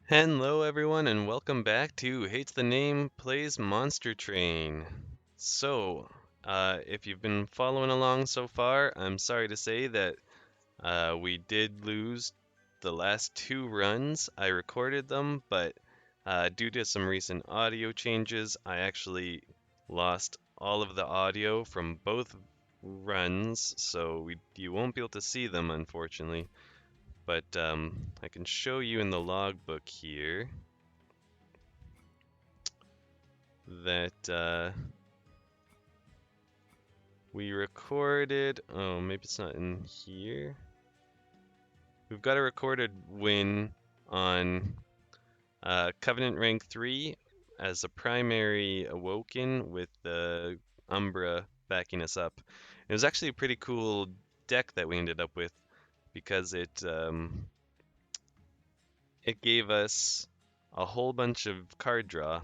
Hello, everyone, and welcome back to Hates the Name Plays Monster Train. So, if you've been following along so far, I'm sorry to say that we did lose the last two runs. I recorded them, but due to some recent audio changes, I actually lost all of the audio from both runs, so you won't be able to see them, unfortunately. But I can show you in the logbook here that we recorded. Oh, maybe it's not in here. We've got a recorded win on Covenant rank 3 as a primary Awoken with the Umbra backing us up. It was actually a pretty cool deck that we ended up with because it gave us a whole bunch of card draw.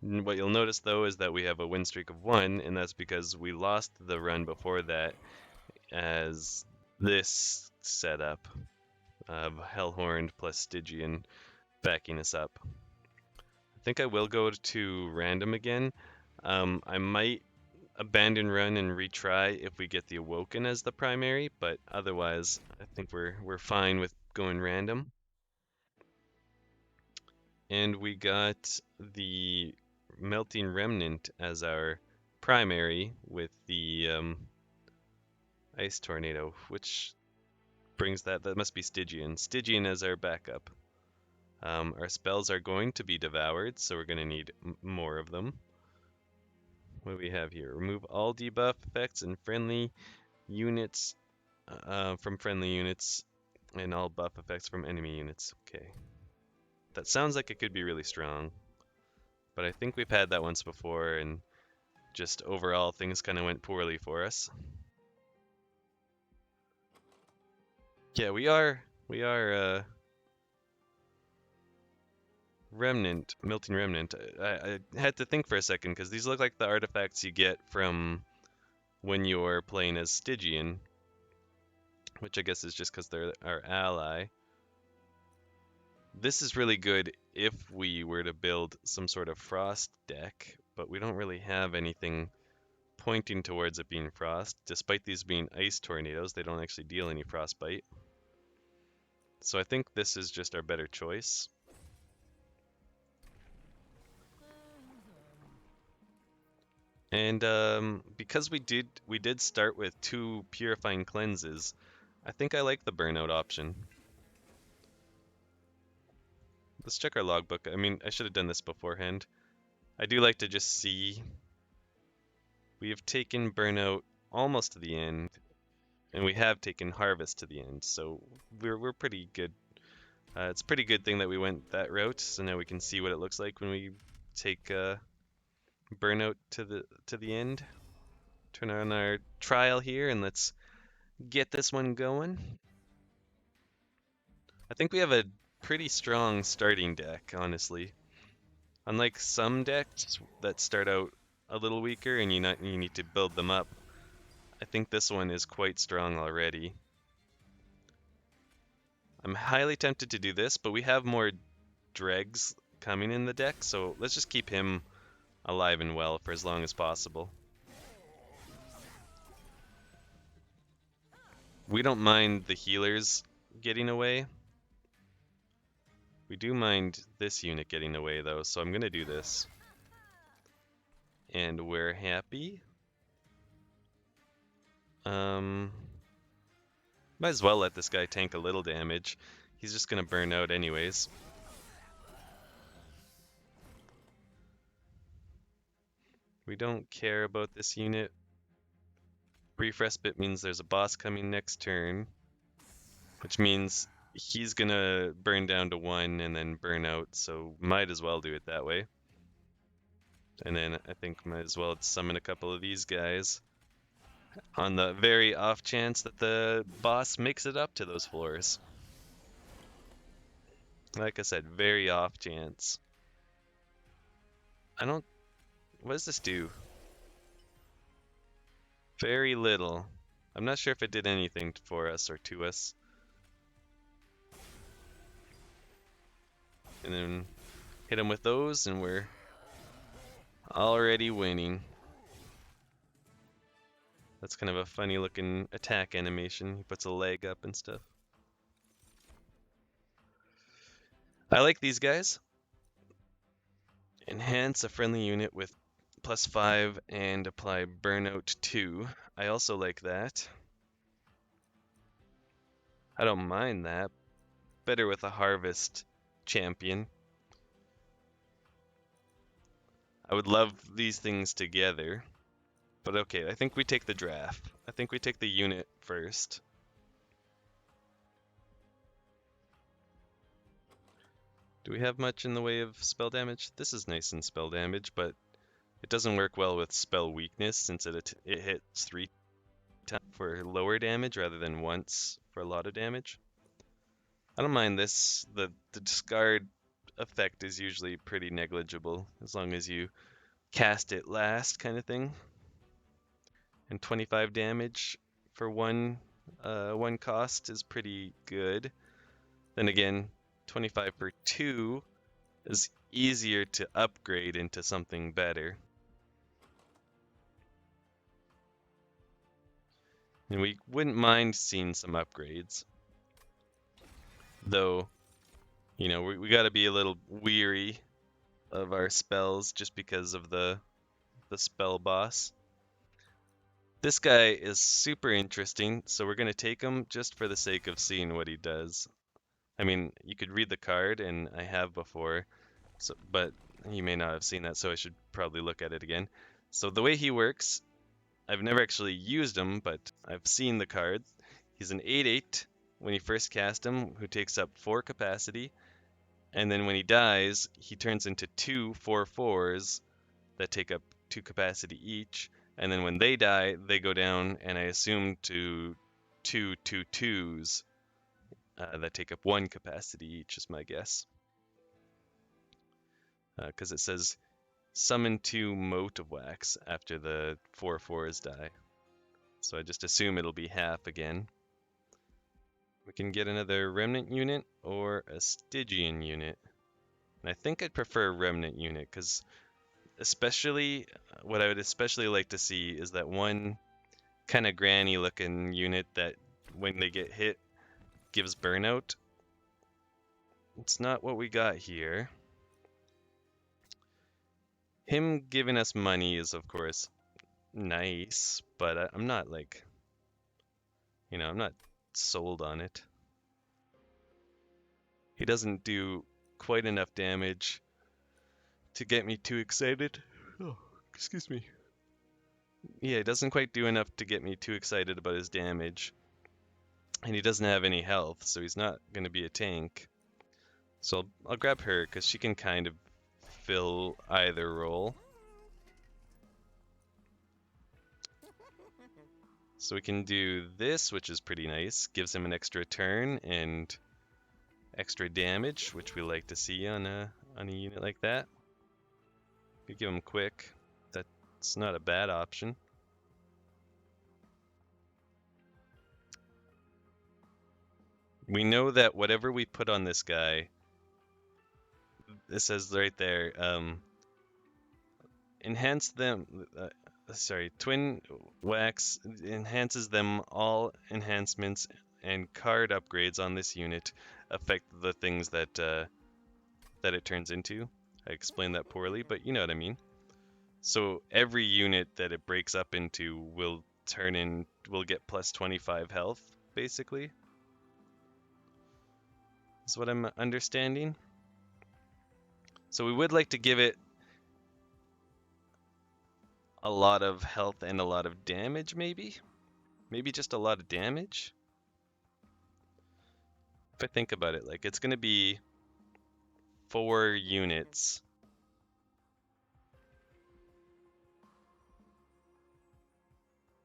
What you'll notice though is that we have a win streak of 1, and that's because we lost the run before that as this setup of Hellhorn plus Stygian backing us up. I think I will go to random again. I might abandon run and retry if we get the Awoken as the primary, but otherwise I think we're fine with going random. And we got the Melting Remnant as our primary with the Ice Tornado, which brings that must be Stygian. Stygian as our backup. Our spells are going to be devoured, so we're going to need more of them. What do we have here? Remove all debuff effects and friendly units from friendly units, and all buff effects from enemy units. Okay. That sounds like it could be really strong, but I think we've had that once before, and just overall things kind of went poorly for us. Yeah, we are Remnant, Melting Remnant. I had to think for a second because these look like the artifacts you get from when you're playing as Stygian, which I guess is just because they're our ally. This is really good if we were to build some sort of frost deck, but we don't really have anything pointing towards it being frost. Despite these being ice tornadoes, they don't actually deal any frostbite. So I think this is just our better choice. And because we did start with 2 purifying cleanses, I think I like the burnout option. Let's check our logbook. I mean, I should have done this beforehand. I do like to just see. We have taken burnout almost to the end, and we have taken harvest to the end, so we're pretty good. It's a pretty good thing that we went that route, so now we can see what it looks like when we take burnout to the end. Turn on our trial here, and let's get this one going. I think we have a pretty strong starting deck, honestly. Unlike some decks that start out a little weaker and you need to build them up, I think this one is quite strong already. I'm highly tempted to do this, but we have more dregs coming in the deck, so let's just keep him alive and well for as long as possible. We don't mind the healers getting away. We do mind this unit getting away though, so I'm going to do this. And we're happy. Might as well let this guy tank a little damage. He's just going to burn out anyways. We don't care about this unit. Brief Respite means there's a boss coming next turn, which means he's gonna burn down to 1 and then burn out, so might as well do it that way. And then I think might as well summon a couple of these guys on the very off chance that the boss makes it up to those floors. Like I said, very off chance. I don't... What does this do? Very little. I'm not sure if it did anything for us or to us. and then hit him with those, and we're already winning. That's kind of a funny looking attack animation. He puts a leg up and stuff. I like these guys. Enhance a friendly unit with +5 and apply burnout 2. I also like that. I don't mind that. Better with a harvest champion. I would love these things together. But okay, I think we take the draft. I think we take the unit first. Do we have much in the way of spell damage? This is nice in spell damage, but it doesn't work well with spell weakness since it hits 3 times for lower damage rather than once for a lot of damage. I don't mind this. The discard effect is usually pretty negligible as long as you cast it last kind of thing. And 25 damage for one cost is pretty good. Then again, 25 for 2 is easier to upgrade into something better. And we wouldn't mind seeing some upgrades. Though, you know, we got to be a little weary of our spells just because of the spell boss. This guy is super interesting, so we're going to take him just for the sake of seeing what he does. I mean, you could read the card, and I have before, but you may not have seen that, so I should probably look at it again. So the way he works, I've never actually used him, but I've seen the cards. He's an 8/8 when you first cast him, who takes up 4 capacity, and then when he dies, he turns into 2 4/4s that take up 2 capacity each, and then when they die, they go down, and I assume to 2 2/2s that take up 1 capacity each, is my guess. Because it says summon 2 Mote of Wax after the 4/4s die. So I just assume it'll be half again. We can get another Remnant unit or a Stygian unit. And I think I'd prefer a Remnant unit because especially what I would especially like to see is that one kind of granny looking unit that when they get hit gives burnout. It's not what we got here. Him giving us money is of course nice, but I'm not like, you know, I'm not sold on it. He doesn't do quite enough damage to get me too excited. Oh, excuse me. Yeah, it doesn't quite do enough to get me too excited about his damage. And he doesn't have any health, so he's not going to be a tank. So I'll grab her because she can kind of fill either role. So we can do this, which is pretty nice. Gives him an extra turn and extra damage, which we like to see on a unit like that. If you give him quick, that's not a bad option. We know that whatever we put on this guy, it says right there, enhance them, Twin Wax enhances them. All enhancements and card upgrades on this unit affect the things that that it turns into. I explained that poorly, but you know what I mean. So every unit that it breaks up into will get plus 25 health, basically. Is what I'm understanding. So we would like to give it a lot of health and a lot of damage, maybe? Maybe just a lot of damage? If I think about it, like it's going to be 4 units.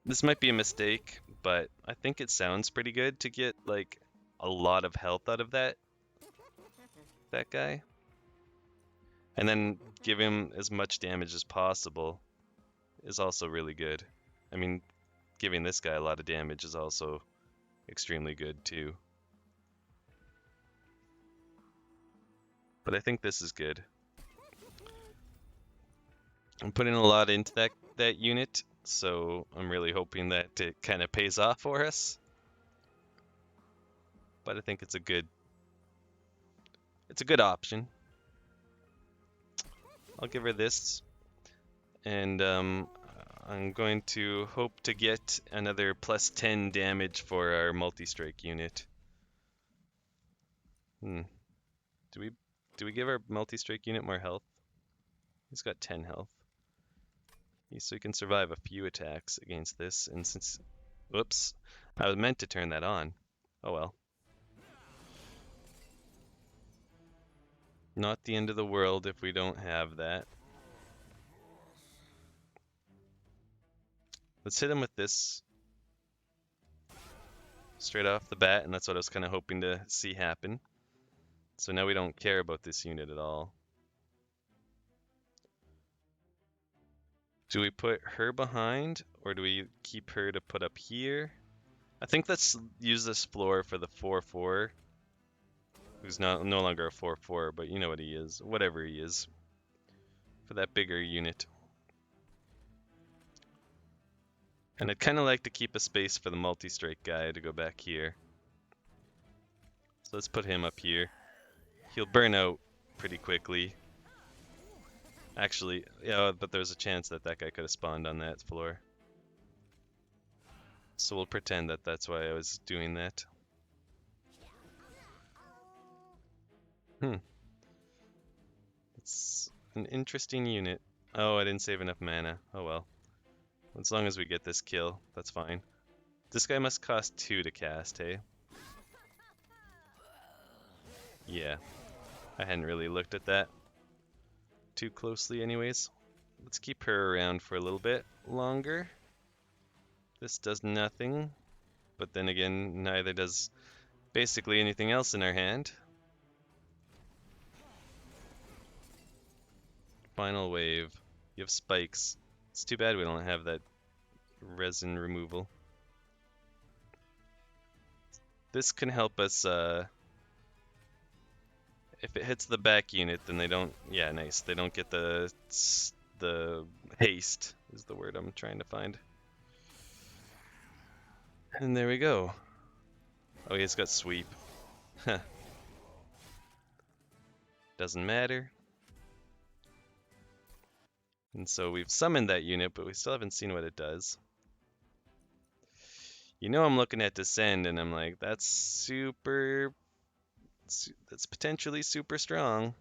This might be a mistake, but I think it sounds pretty good to get like a lot of health out of that guy. And then give him as much damage as possible is also really good. I mean, giving this guy a lot of damage is also extremely good too. But I think this is good. I'm putting a lot into that unit, so I'm really hoping that it kind of pays off for us. But I think it's a good option. I'll give her this, and I'm going to hope to get another plus 10 damage for our multi-strike unit. Do we give our multi-strike unit more health? He's got 10 health. So he can survive a few attacks against this, and since... Whoops. I was meant to turn that on. Oh well. Not the end of the world if we don't have that. Let's hit him with this straight off the bat, and that's what I was kind of hoping to see happen. So now we don't care about this unit at all. Do we put her behind, or do we keep her to put up here? I think let's use this floor for the 4-4, who's no longer a 4-4, but you know what he is, whatever he is, for that bigger unit. And I'd kind of like to keep a space for the multi-strike guy to go back here. So let's put him up here. He'll burn out pretty quickly. Actually, yeah, but there's a chance that that guy could have spawned on that floor. So we'll pretend that that's why I was doing that. It's an interesting unit. Oh, I didn't save enough mana. Oh well. As long as we get this kill, that's fine. This guy must cost 2 to cast, hey? Yeah. I hadn't really looked at that too closely anyways. Let's keep her around for a little bit longer. This does nothing, but then again, neither does basically anything else in our hand. Final wave. You have spikes. It's too bad we don't have that resin removal. This can help us, if it hits the back unit, then they don't, yeah, nice. They don't get the haste, is the word I'm trying to find. And there we go. Oh, he's got sweep. Huh. Doesn't matter. And so we've summoned that unit, but we still haven't seen what it does. You know, I'm looking at Descend, and I'm like, that's potentially super strong.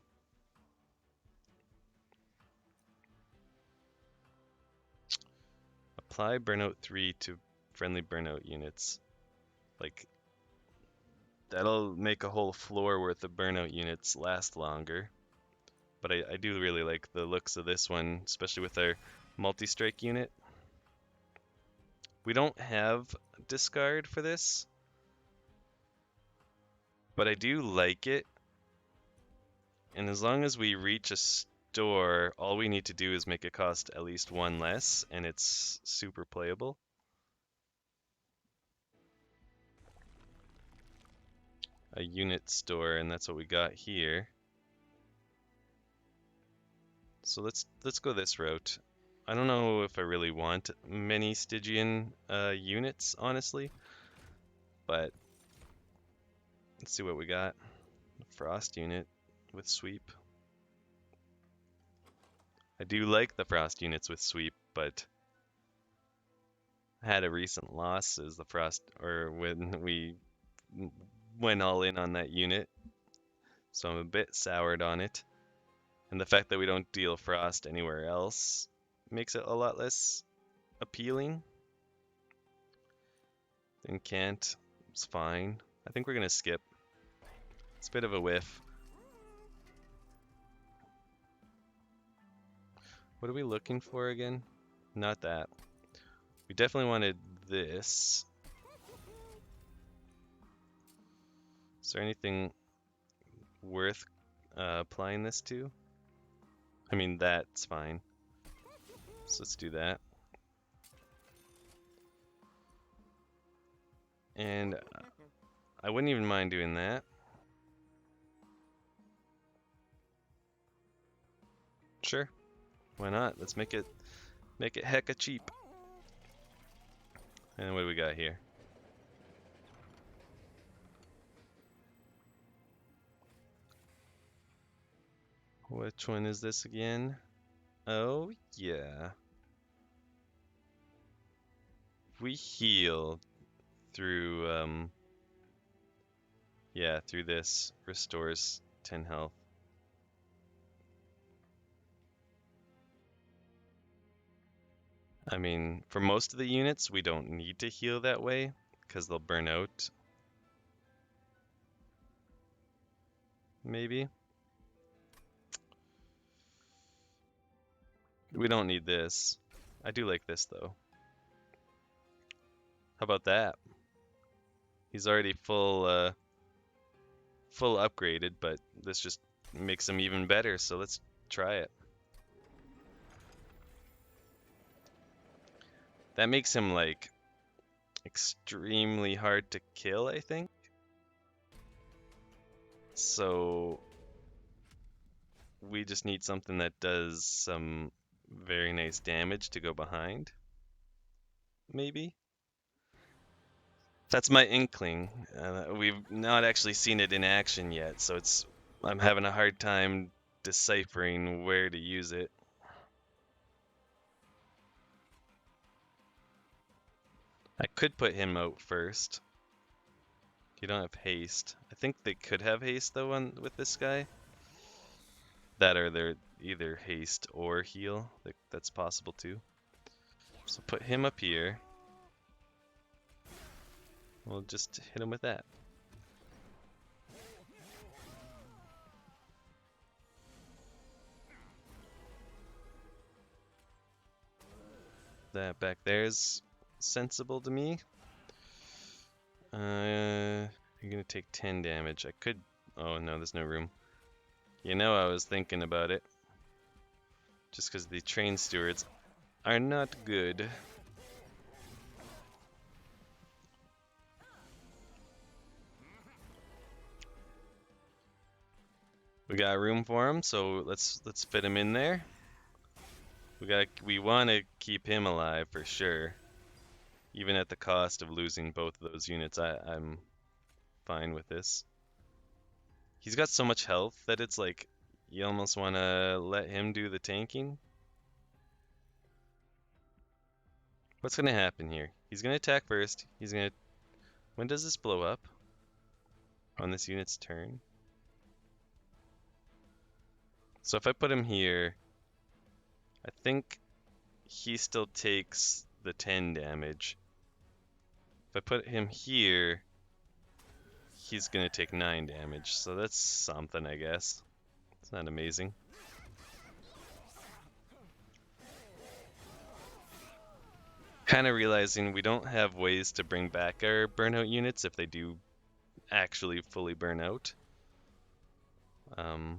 Apply Burnout 3 to friendly Burnout units. Like, that'll make a whole floor worth of Burnout units last longer. But I do really like the looks of this one, especially with our multi-strike unit. We don't have discard for this, but I do like it. And as long as we reach a store, all we need to do is make it cost at least 1 less, and it's super playable. A unit store, and that's what we got here. So let's go this route. I don't know if I really want many Stygian units, honestly, but let's see what we got. Frost unit with sweep. I do like the frost units with sweep, but I had a recent loss as the frost, or when we went all in on that unit, so I'm a bit soured on it. And the fact that we don't deal frost anywhere else makes it a lot less appealing. And can't, it's fine. I think we're gonna skip. It's a bit of a whiff. What are we looking for again? Not that. We definitely wanted this. Is there anything worth applying this to? I mean, that's fine. So let's do that. And I wouldn't even mind doing that. Sure. Why not? Let's make it hecka cheap. And what do we got here? Which one is this again? Oh, yeah. We heal through, yeah, through this. Restores 10 health. I mean, for most of the units, we don't need to heal that way, because they'll burn out. Maybe. We don't need this. I do like this, though. How about that? He's already full upgraded, but this just makes him even better, so let's try it. That makes him, like, extremely hard to kill, I think. So we just need something that does some very nice damage to go behind. Maybe? That's my inkling. We've not actually seen it in action yet, so I'm having a hard time deciphering where to use it. I could put him out first. You don't have haste. I think they could have haste though with this guy. That or they're either haste or heal. That's possible too. So put him up here. We'll just hit him with that. That back there is sensible to me. You're gonna take 10 damage. I could... Oh no, there's no room. You know I was thinking about it. Just because the train stewards are not good. We got room for him, so let's fit him in there. We want to keep him alive for sure. Even at the cost of losing both of those units, I'm fine with this. He's got so much health that it's like you almost want to let him do the tanking. What's gonna happen here? He's gonna attack first. When does this blow up? On this unit's turn? So if I put him here, I think he still takes the 10 damage. If I put him here, he's gonna take 9 damage, so that's something, I guess. It's not amazing. Kind of realizing we don't have ways to bring back our burnout units if they do actually fully burn out,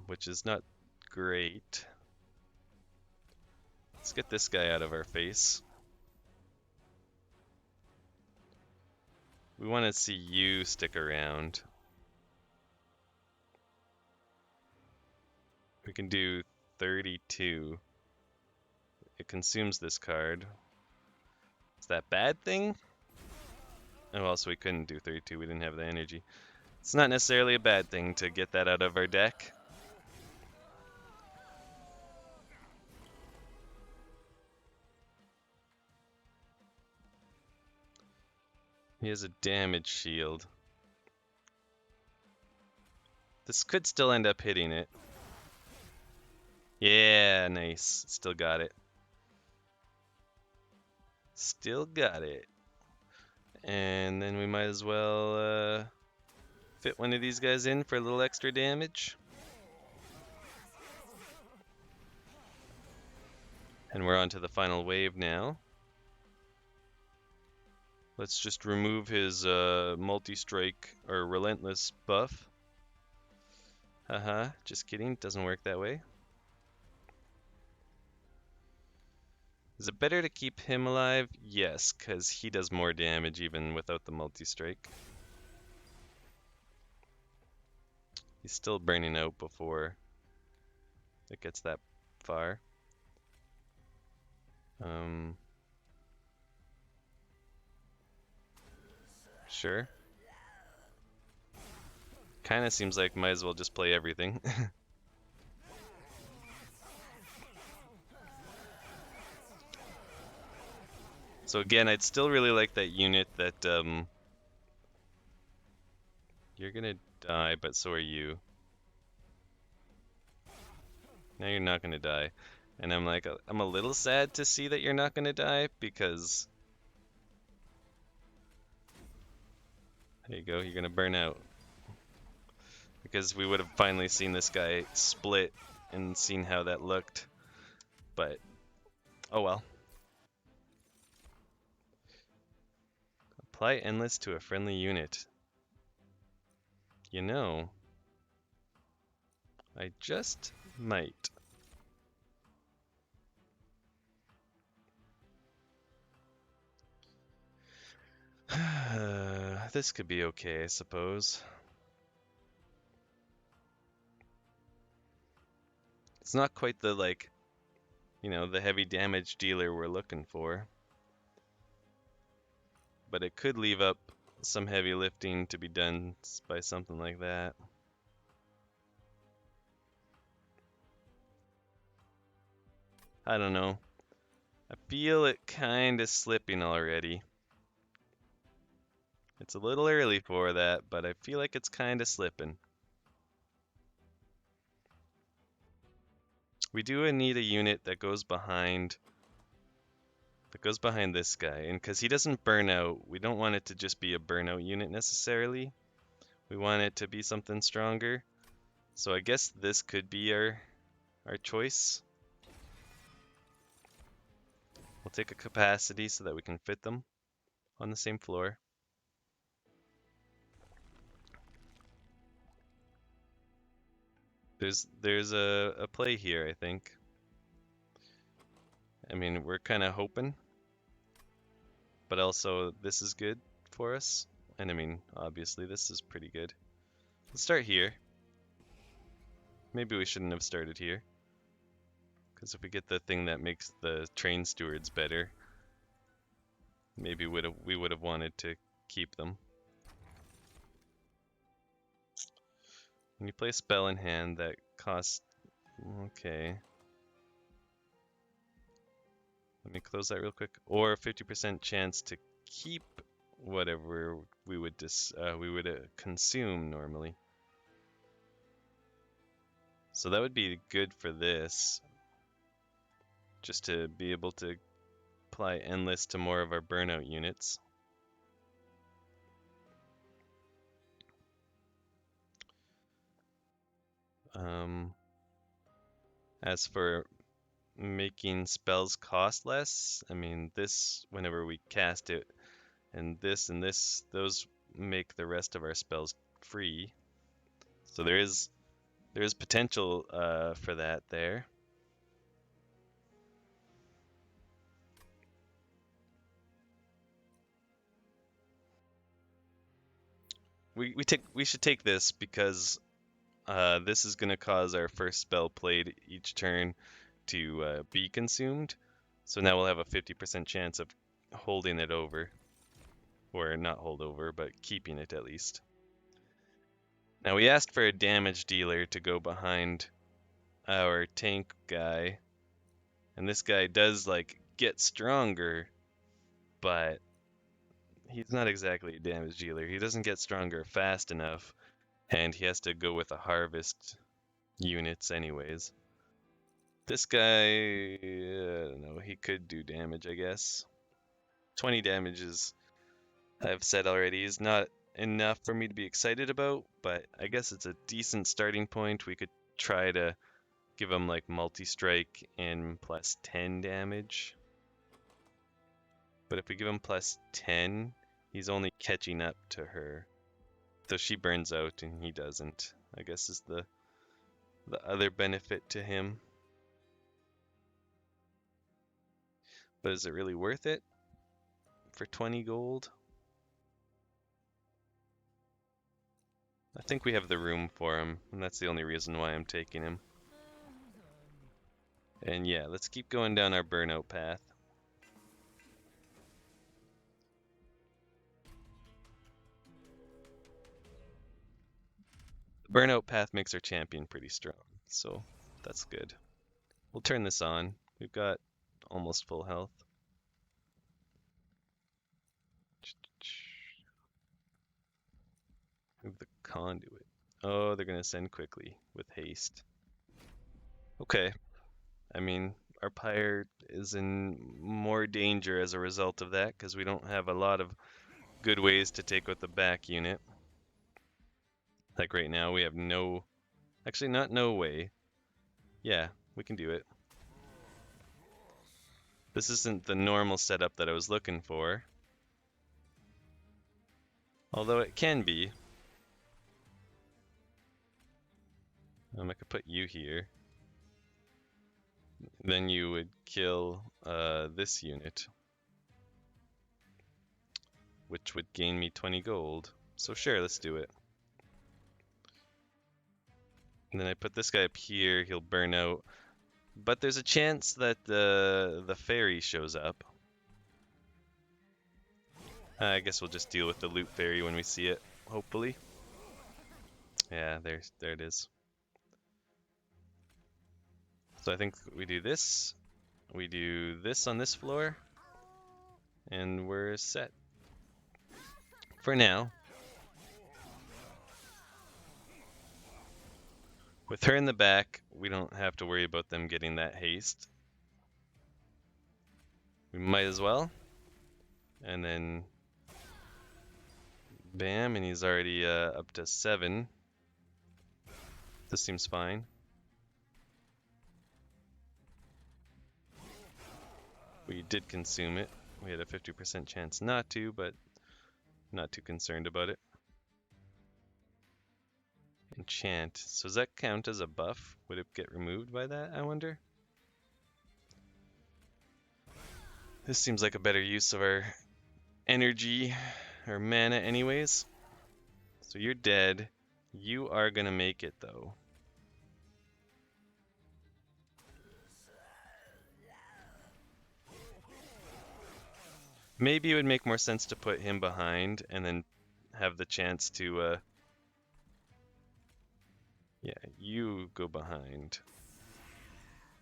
which is not great. Let's get this guy out of our face. We want to see you stick around. We can do 32. It consumes this card. Is that bad thing? Oh, also we couldn't do 32. We didn't have the energy. It's not necessarily a bad thing to get that out of our deck. He has a damage shield. This could still end up hitting it. Yeah, nice. Still got it. Still got it. And then we might as well fit one of these guys in for a little extra damage. And we're on to the final wave now. Let's just remove his multi-strike or relentless buff. Haha, just kidding, doesn't work that way. Is it better to keep him alive? Yes, because he does more damage even without the multi-strike. He's still burning out before it gets that far. Sure. Kind of seems like might as well just play everything. So again, I'd still really like that unit that you're gonna die, but so are you. Now you're not gonna die. And I'm like, I'm a little sad to see that you're not gonna die because there you go, you're gonna burn out. Because we would have finally seen this guy split and seen how that looked. But oh well. Apply Endless to a friendly unit. You know, I just might. This could be okay, I suppose. It's not quite the, like, you know, the heavy damage dealer we're looking for. But it could leave up some heavy lifting to be done by something like that. I don't know. I feel it kind of slipping already. It's a little early for that, but I feel like it's kind of slipping. We do need a unit that goes behind this guy, and because he doesn't burn out, we don't want it to just be a burnout unit necessarily. We want it to be something stronger. So I guess this could be our choice. We'll take a capacity so that we can fit them on the same floor. There's a play here, I think. I mean, we're kind of hoping, but also this is good for us. And I mean, obviously this is pretty good. Let's start here. Maybe we shouldn't have started here. Because if we get the thing that makes the train stewards better, maybe we would have wanted to keep them. When you play a spell in hand that costs... Okay. Let me close that real quick. Or a 50% chance to keep whatever we would consume normally. So that would be good for this. Just to be able to apply Endless to more of our burnout units. As for making spells cost less, I mean, this, whenever we cast it, and this, those make the rest of our spells free. So there is potential for that there. We should take this because this is going to cause our first spell played each turn to be consumed. So now we'll have a 50% chance of holding it over. Or not hold over, but keeping it at least. Now we asked for a damage dealer to go behind our tank guy. And this guy does, like, get stronger, but he's not exactly a damage dealer. He doesn't get stronger fast enough, and he has to go with a harvest units anyways. This guy, I don't know, he could do damage, I guess. 20 damage is, I've said already, is not enough for me to be excited about, but I guess it's a decent starting point. We could try to give him like multi-strike and plus 10 damage. But if we give him plus 10, he's only catching up to her. So she burns out and he doesn't, I guess is the other benefit to him. But is it really worth it for 20 gold? I think we have the room for him, and that's the only reason why I'm taking him. And yeah, let's keep going down our burnout path. The burnout path makes our champion pretty strong, so that's good. We'll turn this on. We've got almost full health. Move the conduit. Oh, they're gonna send quickly with haste. Okay. I mean, our pyre is in more danger as a result of that because we don't have a lot of good ways to take out the back unit. Like right now, we have no, actually not no way. Yeah, we can do it. This isn't the normal setup that I was looking for. Although it can be. I could put you here. Then you would kill this unit, which would gain me 20 gold. So sure, let's do it. And then I put this guy up here, he'll burn out. But there's a chance that the fairy shows up. I guess we'll just deal with the loot fairy when we see it, hopefully. Yeah, there it is. So I think we do this. We do this on this floor. And we're set. For now. With her in the back, we don't have to worry about them getting that haste. We might as well. And then bam, and he's already up to 7. This seems fine. We did consume it. We had a 50% chance not to, but not too concerned about it. Enchant. So does that count as a buff? Would it get removed by that, I wonder? This seems like a better use of our energy or mana anyways. So you're dead. You are gonna make it though. Maybe it would make more sense to put him behind and then have the chance to yeah, you go behind.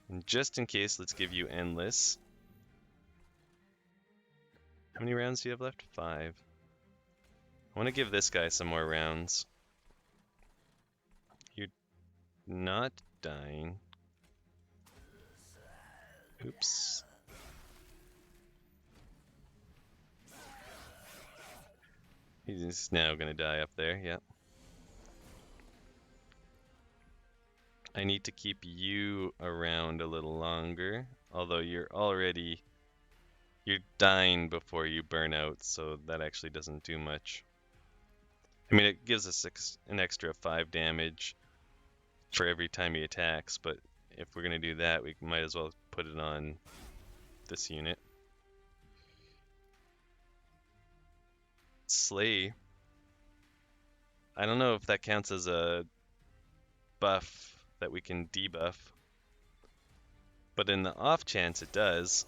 And just in case, let's give you endless. How many rounds do you have left? 5. I want to give this guy some more rounds. You're not dying. Oops. He's now gonna die up there, yep. I need to keep you around a little longer, although you're dying before you burn out, so that actually doesn't do much. I mean, it gives us an extra 5 damage for every time he attacks, but if we're gonna do that, we might as well put it on this unit. Slay. I don't know if that counts as a buff that we can debuff, but in the off chance it does.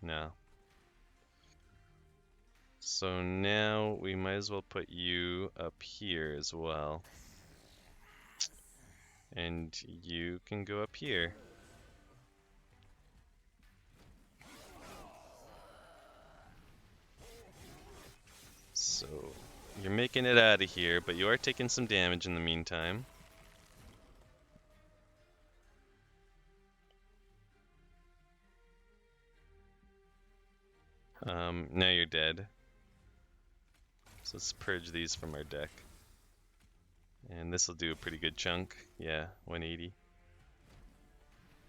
No. So now we might as well put you up here as well. And you can go up here. So you're making it out of here, but you are taking some damage in the meantime. Now you're dead. So let's purge these from our deck. And this will do a pretty good chunk. Yeah, 180.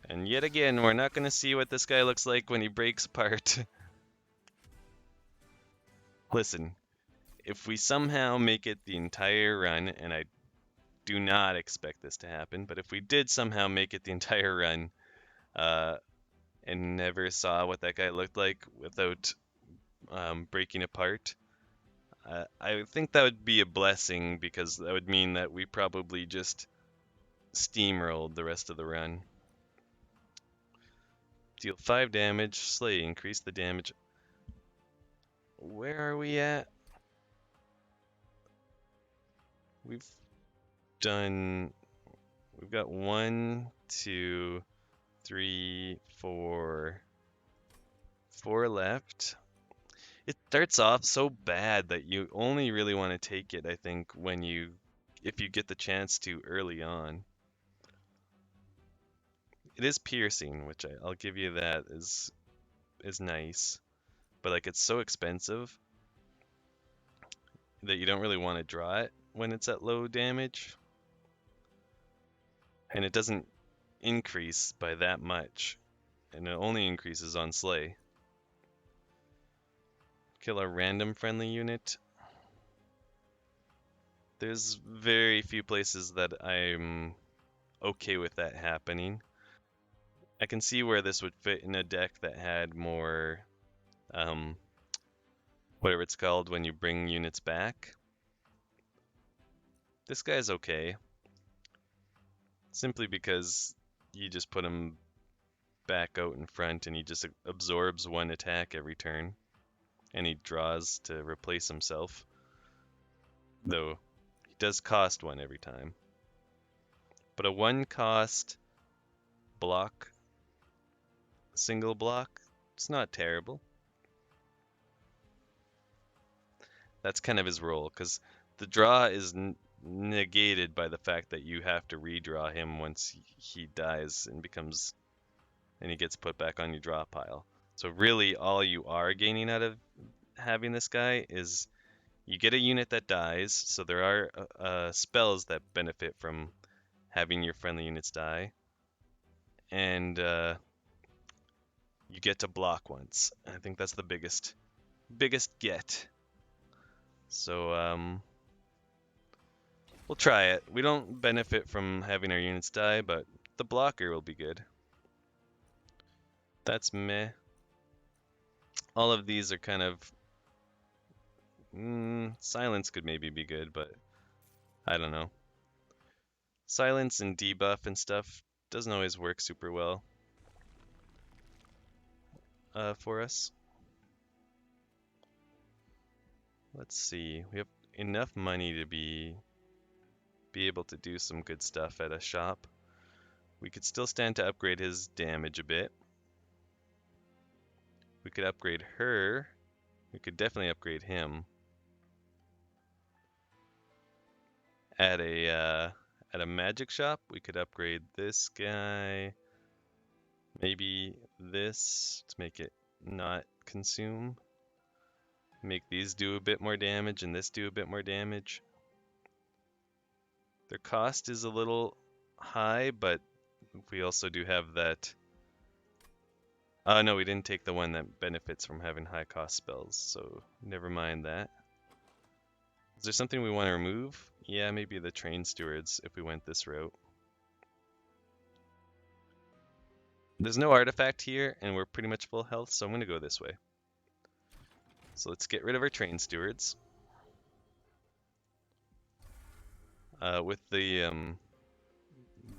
And yet again, we're not going to see what this guy looks like when he breaks apart. Listen, if we somehow make it the entire run, and I do not expect this to happen, but if we did somehow make it the entire run, and never saw what that guy looked like without breaking apart, I think that would be a blessing because that would mean that we probably just steamrolled the rest of the run. Deal 5 damage. Slay, increase the damage. Where are we at? We've got 1, 2, 3, 4 left. It starts off so bad that you only really want to take it, I think, if you get the chance to early on. It is piercing, which I'll give you that is nice, but like it's so expensive that you don't really want to draw it when it's at low damage, and it doesn't increase by that much, and it only increases on Slay. Kill a random friendly unit. There's very few places that I'm okay with that happening. I can see where this would fit in a deck that had more, whatever it's called when you bring units back. This guy's okay, simply because you just put him back out in front and he just absorbs 1 attack every turn, and he draws to replace himself, though he does cost 1 every time. But a 1 cost block, single block, it's not terrible. That's kind of his role, because the draw is negated by the fact that you have to redraw him once he dies and he gets put back on your draw pile. So really all you are gaining out of having this guy is you get a unit that dies, so there are spells that benefit from having your friendly units die, and you get to block once. I think that's the biggest get. So we'll try it. We don't benefit from having our units die, but the blocker will be good. That's meh. All of these are kind of... silence could maybe be good, but I don't know. Silence and debuff and stuff doesn't always work super well for us. Let's see. We have enough money to be able to do some good stuff at a shop. We could still stand to upgrade his damage a bit. We could upgrade her. We could definitely upgrade him. At a magic shop, we could upgrade this guy. Maybe this to make it not consume. Make these do a bit more damage and this do a bit more damage. Their cost is a little high, but we also do have that... no, we didn't take the one that benefits from having high cost spells, so never mind that. Is there something we want to remove? Yeah, maybe the train stewards if we went this route. There's no artifact here, and we're pretty much full health, so I'm going to go this way. So let's get rid of our train stewards. With the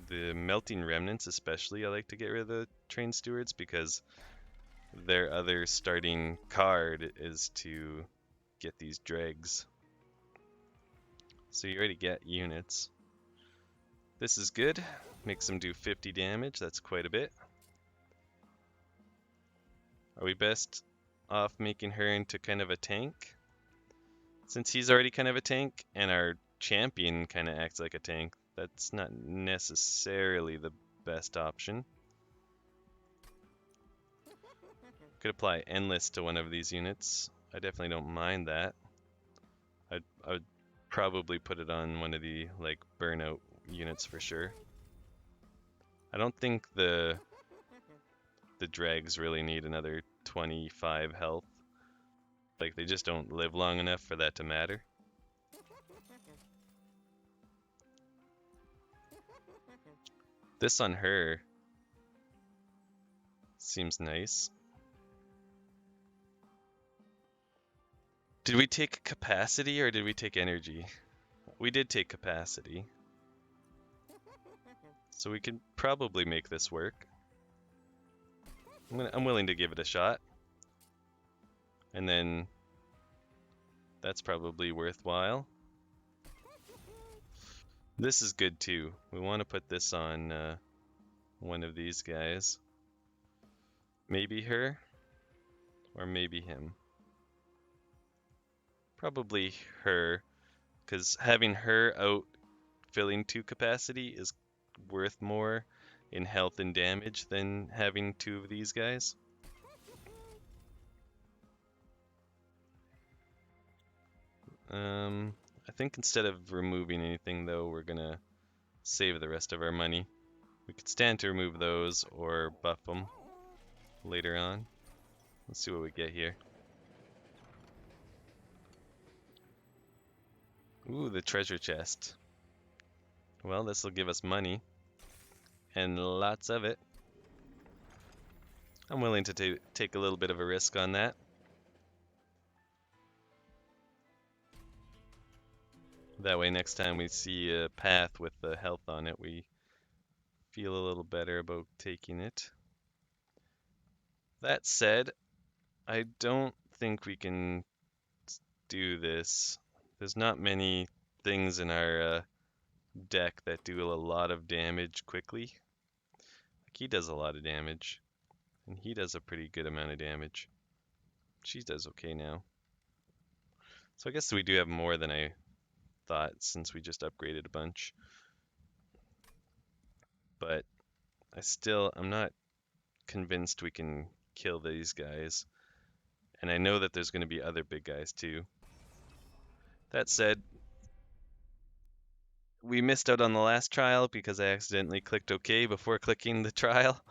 melting remnants especially, I like to get rid of the train stewards because their other starting card is to get these dregs. So you already get units. This is good. Makes them do 50 damage. That's quite a bit. Are we best off making her into kind of a tank? Since he's already kind of a tank, and our champion kind of acts like a tank, that's not necessarily the best option. Could apply Endless to one of these units. I definitely don't mind that. I would probably put it on one of the like burnout units for sure. I don't think the dregs really need another 25 health. Like they just don't live long enough for that to matter. This on her seems nice. Did we take capacity or did we take energy? We did take capacity. So we could probably make this work. I'm willing to give it a shot. And then that's probably worthwhile. This is good too. We want to put this on one of these guys. Maybe her, or maybe him. Probably her, because having her out filling 2 capacity is worth more in health and damage than having 2 of these guys. I think instead of removing anything though, we're gonna save the rest of our money. We could stand to remove those or buff them later on. Let's see what we get here. Ooh, the treasure chest. Well, this will give us money. And lots of it. I'm willing to take a little bit of a risk on that. That way next time we see a path with the health on it, we feel a little better about taking it. That said, I don't think we can do this. There's not many things in our deck that do a lot of damage quickly. Like he does a lot of damage, and he does a pretty good amount of damage. She does okay now. So I guess we do have more than I thought since we just upgraded a bunch. But I'm not convinced we can kill these guys. And I know that there's going to be other big guys too. That said, we missed out on the last trial because I accidentally clicked OK before clicking the trial.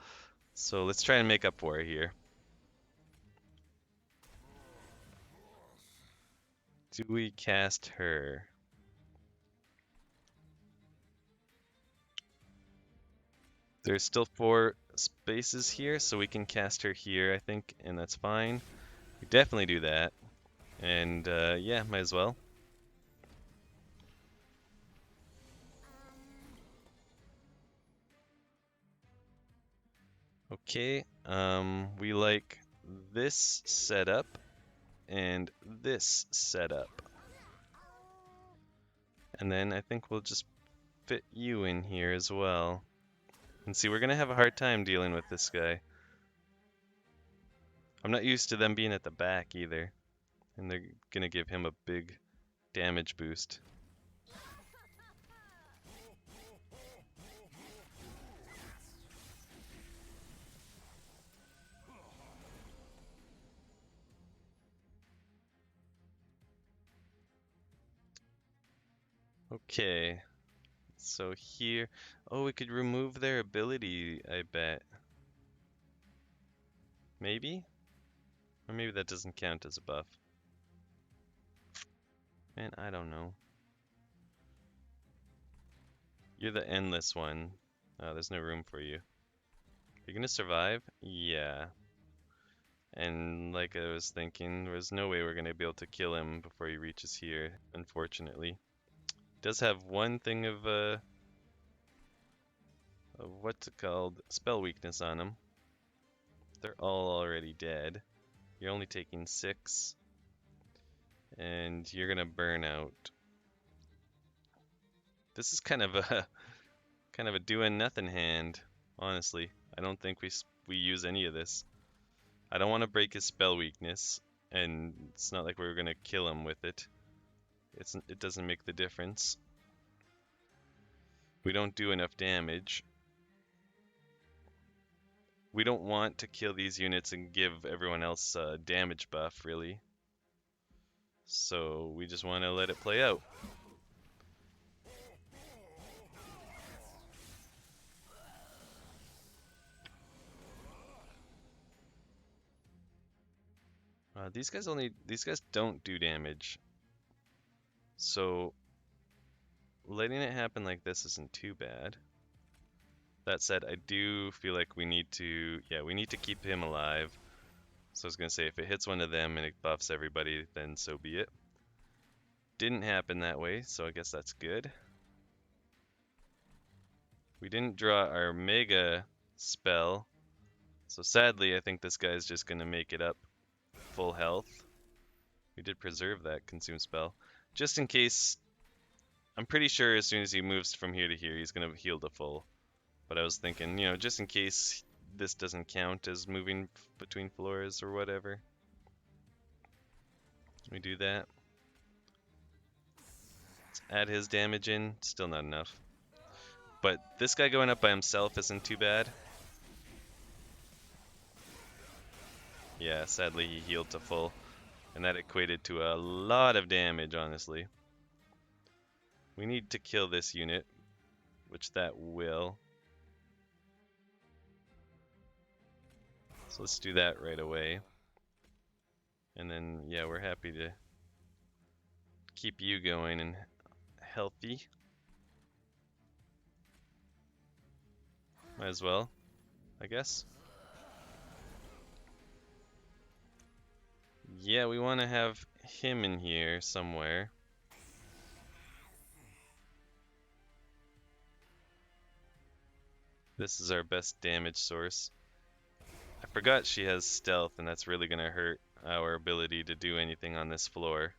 So let's try and make up for it here. Do we cast her? There's still 4 spaces here, so we can cast her here, I think, and that's fine. We definitely do that. And yeah, might as well. Okay, we like this setup and this setup. And then I think we'll just fit you in here as well. And see, we're gonna have a hard time dealing with this guy. I'm not used to them being at the back either. And they're gonna give him a big damage boost. Okay, so here, oh, we could remove their ability, I bet. Maybe? Or maybe that doesn't count as a buff. Man, I don't know. You're the endless one. Oh, there's no room for you. You're gonna survive? Yeah. And like I was thinking, there's no way we're gonna be able to kill him before he reaches here, unfortunately. Does have one thing of what's it called? Spell weakness on him. They're all already dead. You're only taking 6. And you're gonna burn out. This is kind of a doing nothing hand, honestly. I don't think we use any of this. I don't want to break his spell weakness, and it's not like we're gonna kill him with it. It doesn't make the difference. We don't do enough damage. We don't want to kill these units and give everyone else a damage buff, really. So we just want to let it play out. These guys don't do damage. So letting it happen like this isn't too bad. That said, I do feel like we need to keep him alive. So I was gonna say, if it hits one of them and it buffs everybody, then so be it. Didn't happen that way, so I guess that's good. We didn't draw our mega spell, So sadly, I think this guy's just going to make it up full health. We did preserve that consume spell. Just in case, I'm pretty sure as soon as he moves from here to here, he's going to heal to full. But I was thinking, you know, just in case this doesn't count as moving between floors or whatever. We do that. Let's add his damage in. Still not enough. But this guy going up by himself isn't too bad. Yeah, sadly he healed to full. And that equated to a lot of damage, honestly. We need to kill this unit, which that will. So let's do that right away. And then, yeah, we're happy to keep you going and healthy. Might as well, I guess. Yeah, we want to have him in here somewhere. This is our best damage source. I forgot she has stealth, and that's really going to hurt our ability to do anything on this floor.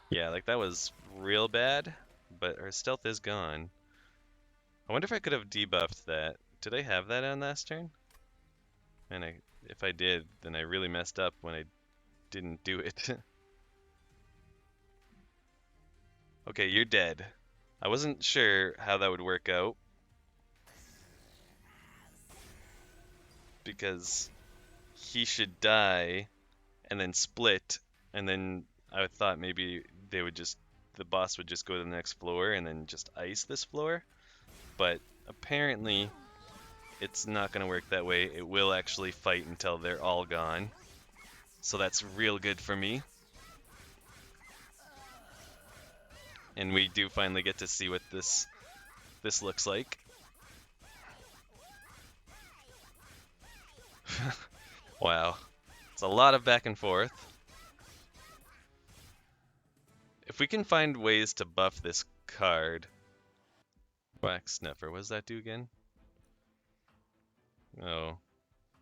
Yeah, like that was real bad, but her stealth is gone. I wonder if I could have debuffed that. Did I have that on last turn? And if I did, then I really messed up when I didn't do it. Okay, you're dead. I wasn't sure how that would work out. Because he should die and then split, and then I thought maybe they would just, the boss would just go to the next floor and then just ice this floor. But apparently it's not going to work that way. It will actually fight until they're all gone. So that's real good for me. And we do finally get to see what this looks like. Wow. It's a lot of back and forth. If we can find ways to buff this card. Wax Snuffer, what does that do again? Oh,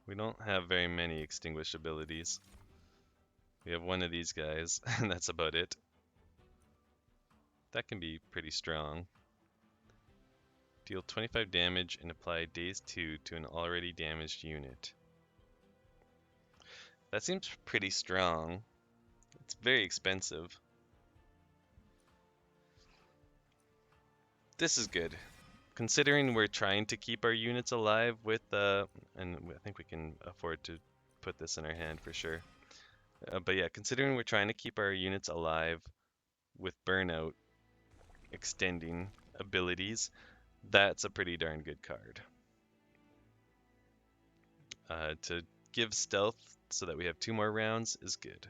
we don't have very many extinguish abilities. We have one of these guys, and that's about it. That can be pretty strong. Deal 25 damage and apply Daze 2 to an already damaged unit. That seems pretty strong. It's very expensive. This is good. Considering we're trying to keep our units alive with, and I think we can afford to put this in our hand for sure. But yeah, considering we're trying to keep our units alive with burnout extending abilities, that's a pretty darn good card. To give stealth so that we have 2 more rounds is good.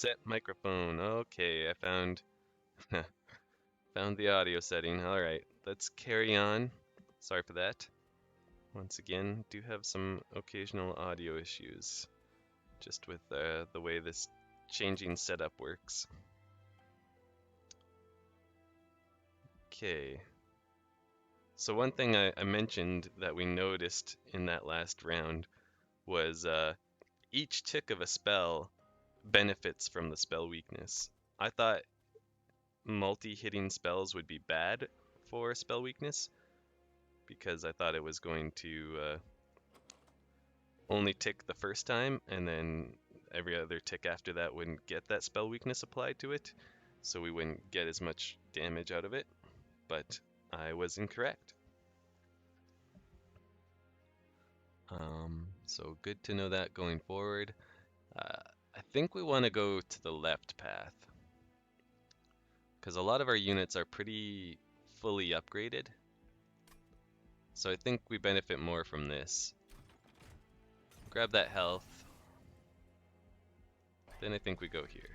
Set microphone. Okay, I found found the audio setting. All right, let's carry on. Sorry for that. Once again, do have some occasional audio issues, just with the way this changing setup works. Okay. So one thing I mentioned that we noticed in that last round was each tick of a spell benefits from the spell weakness. I thought multi-hitting spells would be bad for spell weakness because I thought it was going to only tick the first time and then every other tick after that wouldn't get that spell weakness applied to it, so we wouldn't get as much damage out of it, but I was incorrect. So good to know that going forward. I think we want to go to the left path because a lot of our units are pretty fully upgraded. So I think we benefit more from this. Grab that health. Then I think we go here.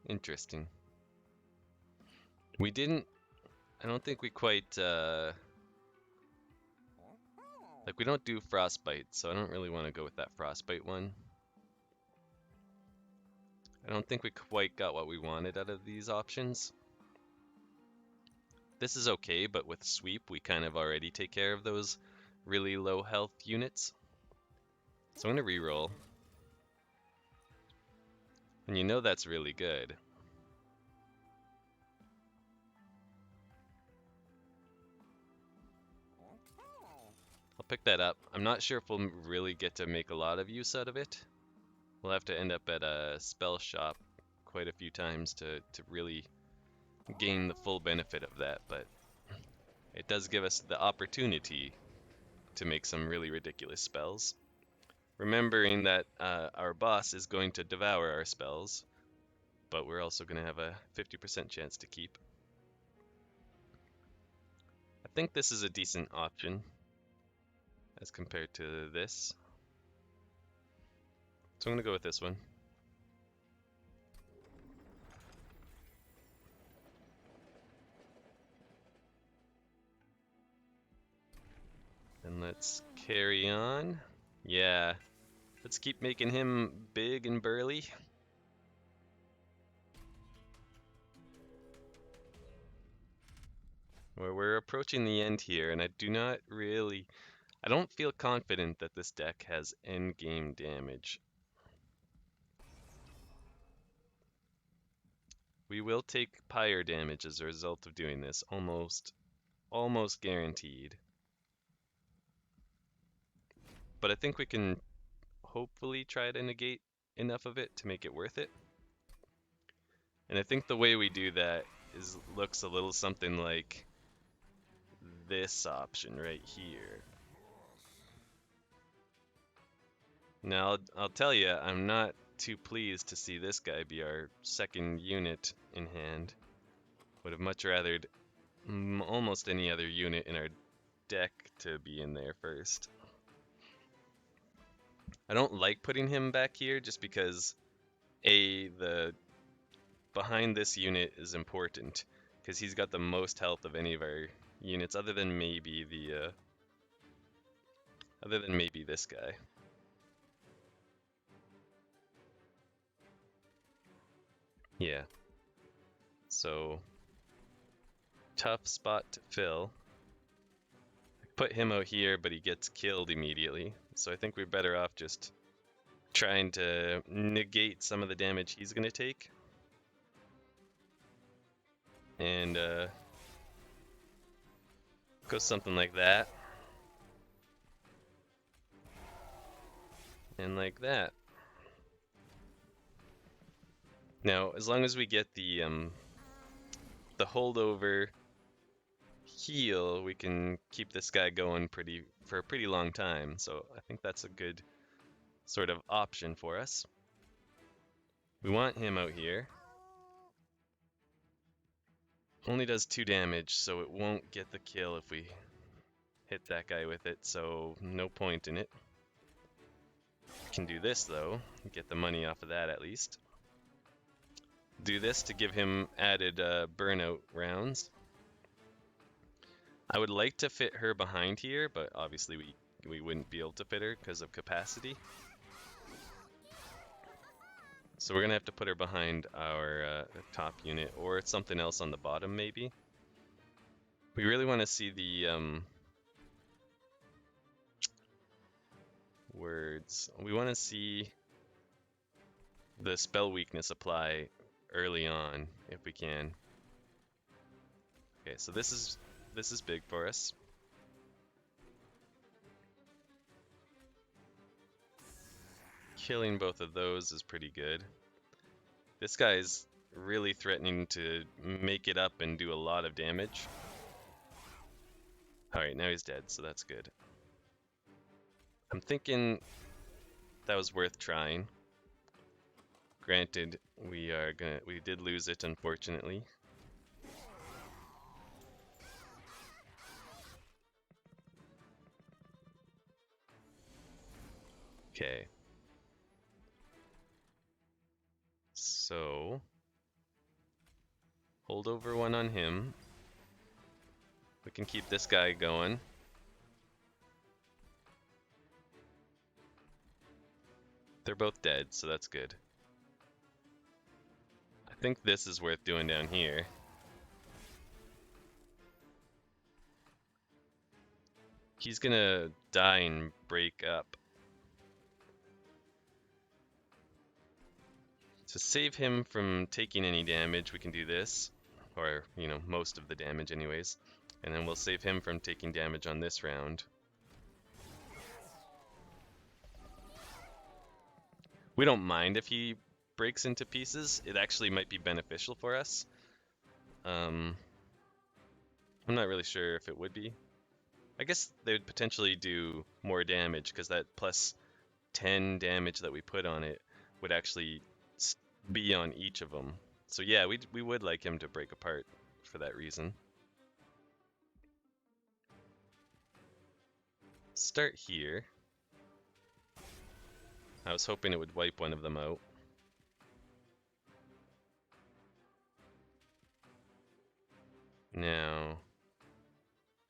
Interesting. We didn't... I don't think we quite... like, we don't do Frostbite, so I don't really want to go with that Frostbite one. I don't think we quite got what we wanted out of these options. This is okay, but with Sweep, we kind of already take care of those really low health units. So I'm going to reroll. And you know that's really good. I'll pick that up. I'm not sure if we'll really get to make a lot of use out of it. We'll have to end up at a spell shop quite a few times to really gain the full benefit of that, but it does give us the opportunity to make some really ridiculous spells. Remembering that our boss is going to devour our spells, but we're also going to have a 50% chance to keep. I think this is a decent option as compared to this. So I'm going to go with this one. And let's carry on. Yeah, let's keep making him big and burly. Well, we're approaching the end here, and I don't feel confident that this deck has endgame damage. We will take pyre damage as a result of doing this, almost guaranteed. But I think we can hopefully try to negate enough of it to make it worth it. And I think the way we do that looks a little something like this option right here. Now, I'll tell you, I'm not too pleased to see this guy be our second unit in hand. Would have much rathered almost any other unit in our deck to be in there first. I don't like putting him back here just because the behind this unit is important because he's got the most health of any of our units other than maybe this guy. Yeah. So tough spot to fill. I put him out here, but he gets killed immediately. So I think we're better off just trying to negate some of the damage he's going to take. And go something like that. And like that. Now, as long as we get the holdover heal, we can keep this guy going for a pretty long time. So I think that's a good sort of option for us. We want him out here. Only does 2 damage, so it won't get the kill if we hit that guy with it, so no point in it. Can do this though, get the money off of that at least. Do this to give him added burnout rounds. I would like to fit her behind here, but obviously we wouldn't be able to fit her because of capacity. So we're gonna have to put her behind our top unit, or something else on the bottom maybe. We really want to see the words. We want to see the spell weakness apply early on if we can. Okay, so this is big for us. Killing both of those is pretty good. This guy's really threatening to make it up and do a lot of damage. Alright, now he's dead, so that's good. I'm thinking that was worth trying. Granted, we did lose it, unfortunately. Okay. So, hold over one on him. We can keep this guy going. They're both dead, so that's good. I think this is worth doing down here. He's gonna die and break up. To save him from taking any damage, we can do this. Or, you know, most of the damage anyways. And then we'll save him from taking damage on this round. We don't mind if he breaks into pieces. It actually might be beneficial for us. I'm not really sure if it would be. I guess they would potentially do more damage because that plus 10 damage that we put on it would actually be on each of them. So yeah, we would like him to break apart for that reason. Start here. I was hoping it would wipe one of them out. Now,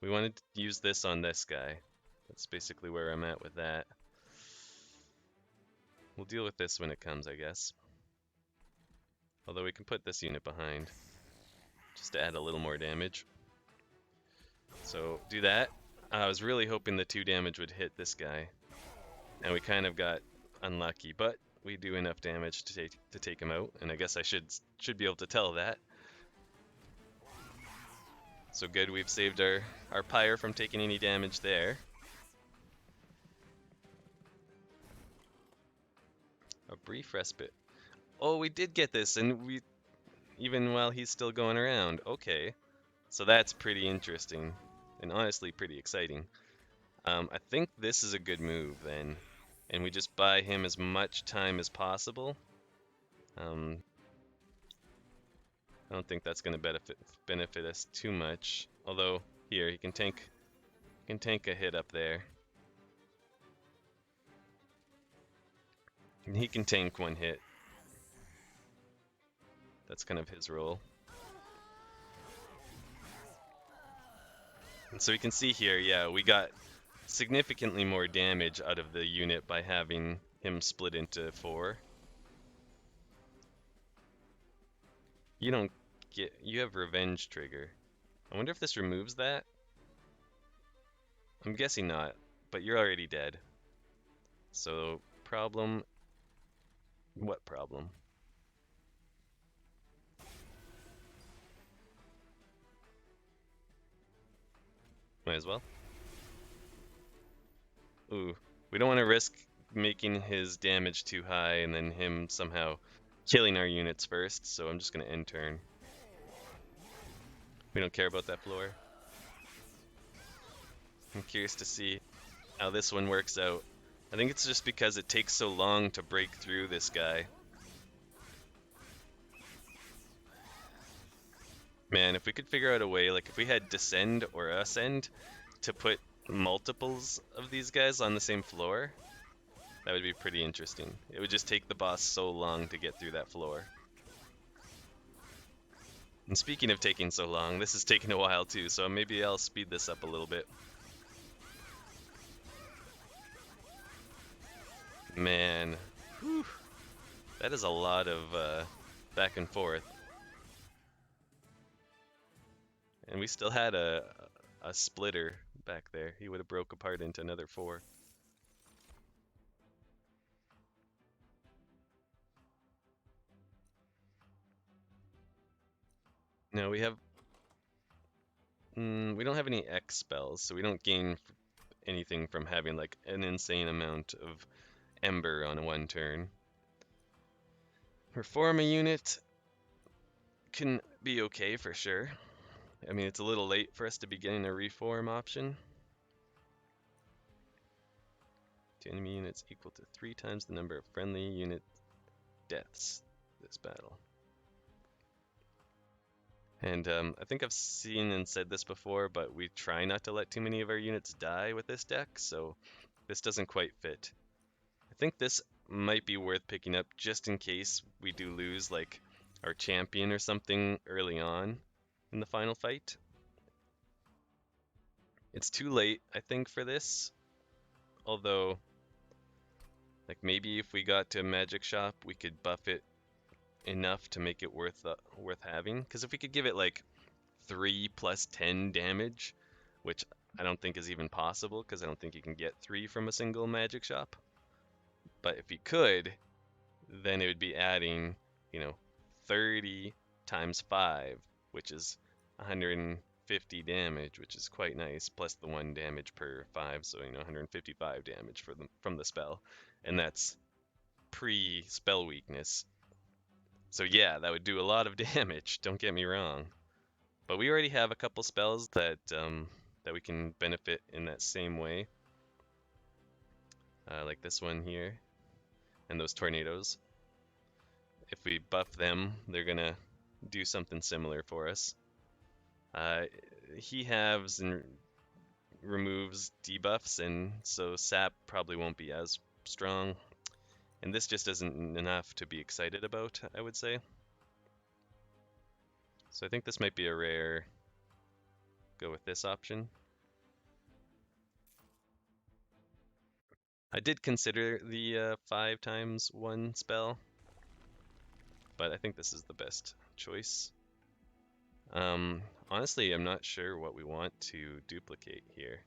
we wanted to use this on this guy. That's basically where I'm at with that. We'll deal with this when it comes, I guess. Although we can put this unit behind, just to add a little more damage. So, do that. I was really hoping the 2 damage would hit this guy. And we kind of got unlucky, but we do enough damage to take him out, and I guess I should be able to tell that. So good, we've saved our pyre from taking any damage there. A brief respite. Oh, we did get this, and we even while he's still going around. Okay, so that's pretty interesting, and honestly pretty exciting. I think this is a good move then, and we just buy him as much time as possible. I don't think that's going to benefit us too much. Although here he can tank a hit up there. And he can tank 1 hit. That's kind of his role. And so we can see here, yeah, we got significantly more damage out of the unit by having him split into 4. You have revenge trigger. I wonder if this removes that? I'm guessing not, but you're already dead. So, problem. What problem? Might as well. Ooh, we don't want to risk making his damage too high and then him somehow killing our units first, so I'm just going to end turn. We don't care about that floor. I'm curious to see how this one works out. I think it's just because it takes so long to break through this guy. Man, if we could figure out a way, like if we had Descend or Ascend to put multiples of these guys on the same floor, That would be pretty interesting. It would just take the boss so long to get through that floor. And speaking of taking so long, this is taking a while too, so maybe I'll speed this up a little bit. Man, whew, that is a lot of back and forth. And we still had a splitter back there. He would have broke apart into another 4. No, we have... we don't have any X spells, so we don't gain anything from having like an insane amount of Ember on one turn. Reform a unit can be okay for sure. I mean, it's a little late for us to be getting a reform option. 2 enemy units equal to 3 times the number of friendly unit deaths this battle. And I think I've seen and said this before, but we try not to let too many of our units die with this deck, so this doesn't quite fit. I think this might be worth picking up just in case we do lose like our champion or something early on in the final fight. It's too late, I think, for this. Although, like maybe if we got to a magic shop, we could buff it enough to make it worth having. Because if we could give it like 3 plus 10 damage, which I don't think is even possible, because I don't think you can get 3 from a single magic shop. But if you could, then it would be adding, 30 times 5, which is 150 damage, which is quite nice, plus the 1 damage per 5, so 155 damage from the spell, and that's pre-spell weakness. So yeah, that would do a lot of damage, don't get me wrong. But we already have a couple spells that we can benefit in that same way. Like this one here, and those tornadoes. If we buff them, they're gonna do something similar for us. He halves and removes debuffs, and so sap probably won't be as strong. And this just isn't enough to be excited about, I would say. So I think this might be a rare. Go with this option. I did consider the 5 times 1 spell, but I think this is the best choice. Honestly, I'm not sure what we want to duplicate here.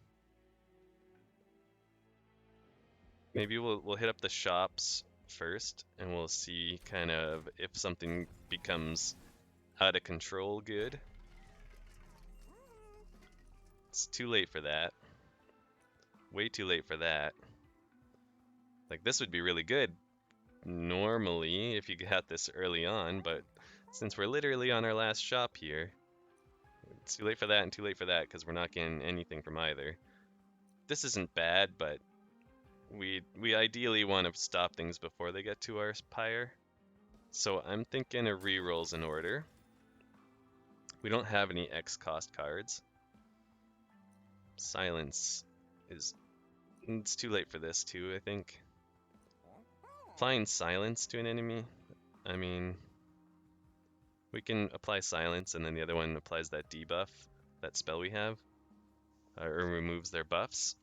Maybe we'll hit up the shops first, and we'll see kind of if something becomes out of control good. It's too late for that. Way too late for that. Like, this would be really good normally if you got this early on, but since we're literally on our last shop here, it's too late for that and too late for that because we're not getting anything from either. This isn't bad, but we ideally want to stop things before they get to our pyre. So I'm thinking of rerolls in order. We don't have any X cost cards. Silence is... It's too late for this too, I think. Applying silence to an enemy, I mean... We can apply silence and then the other one applies that debuff, that spell we have, or removes their buffs.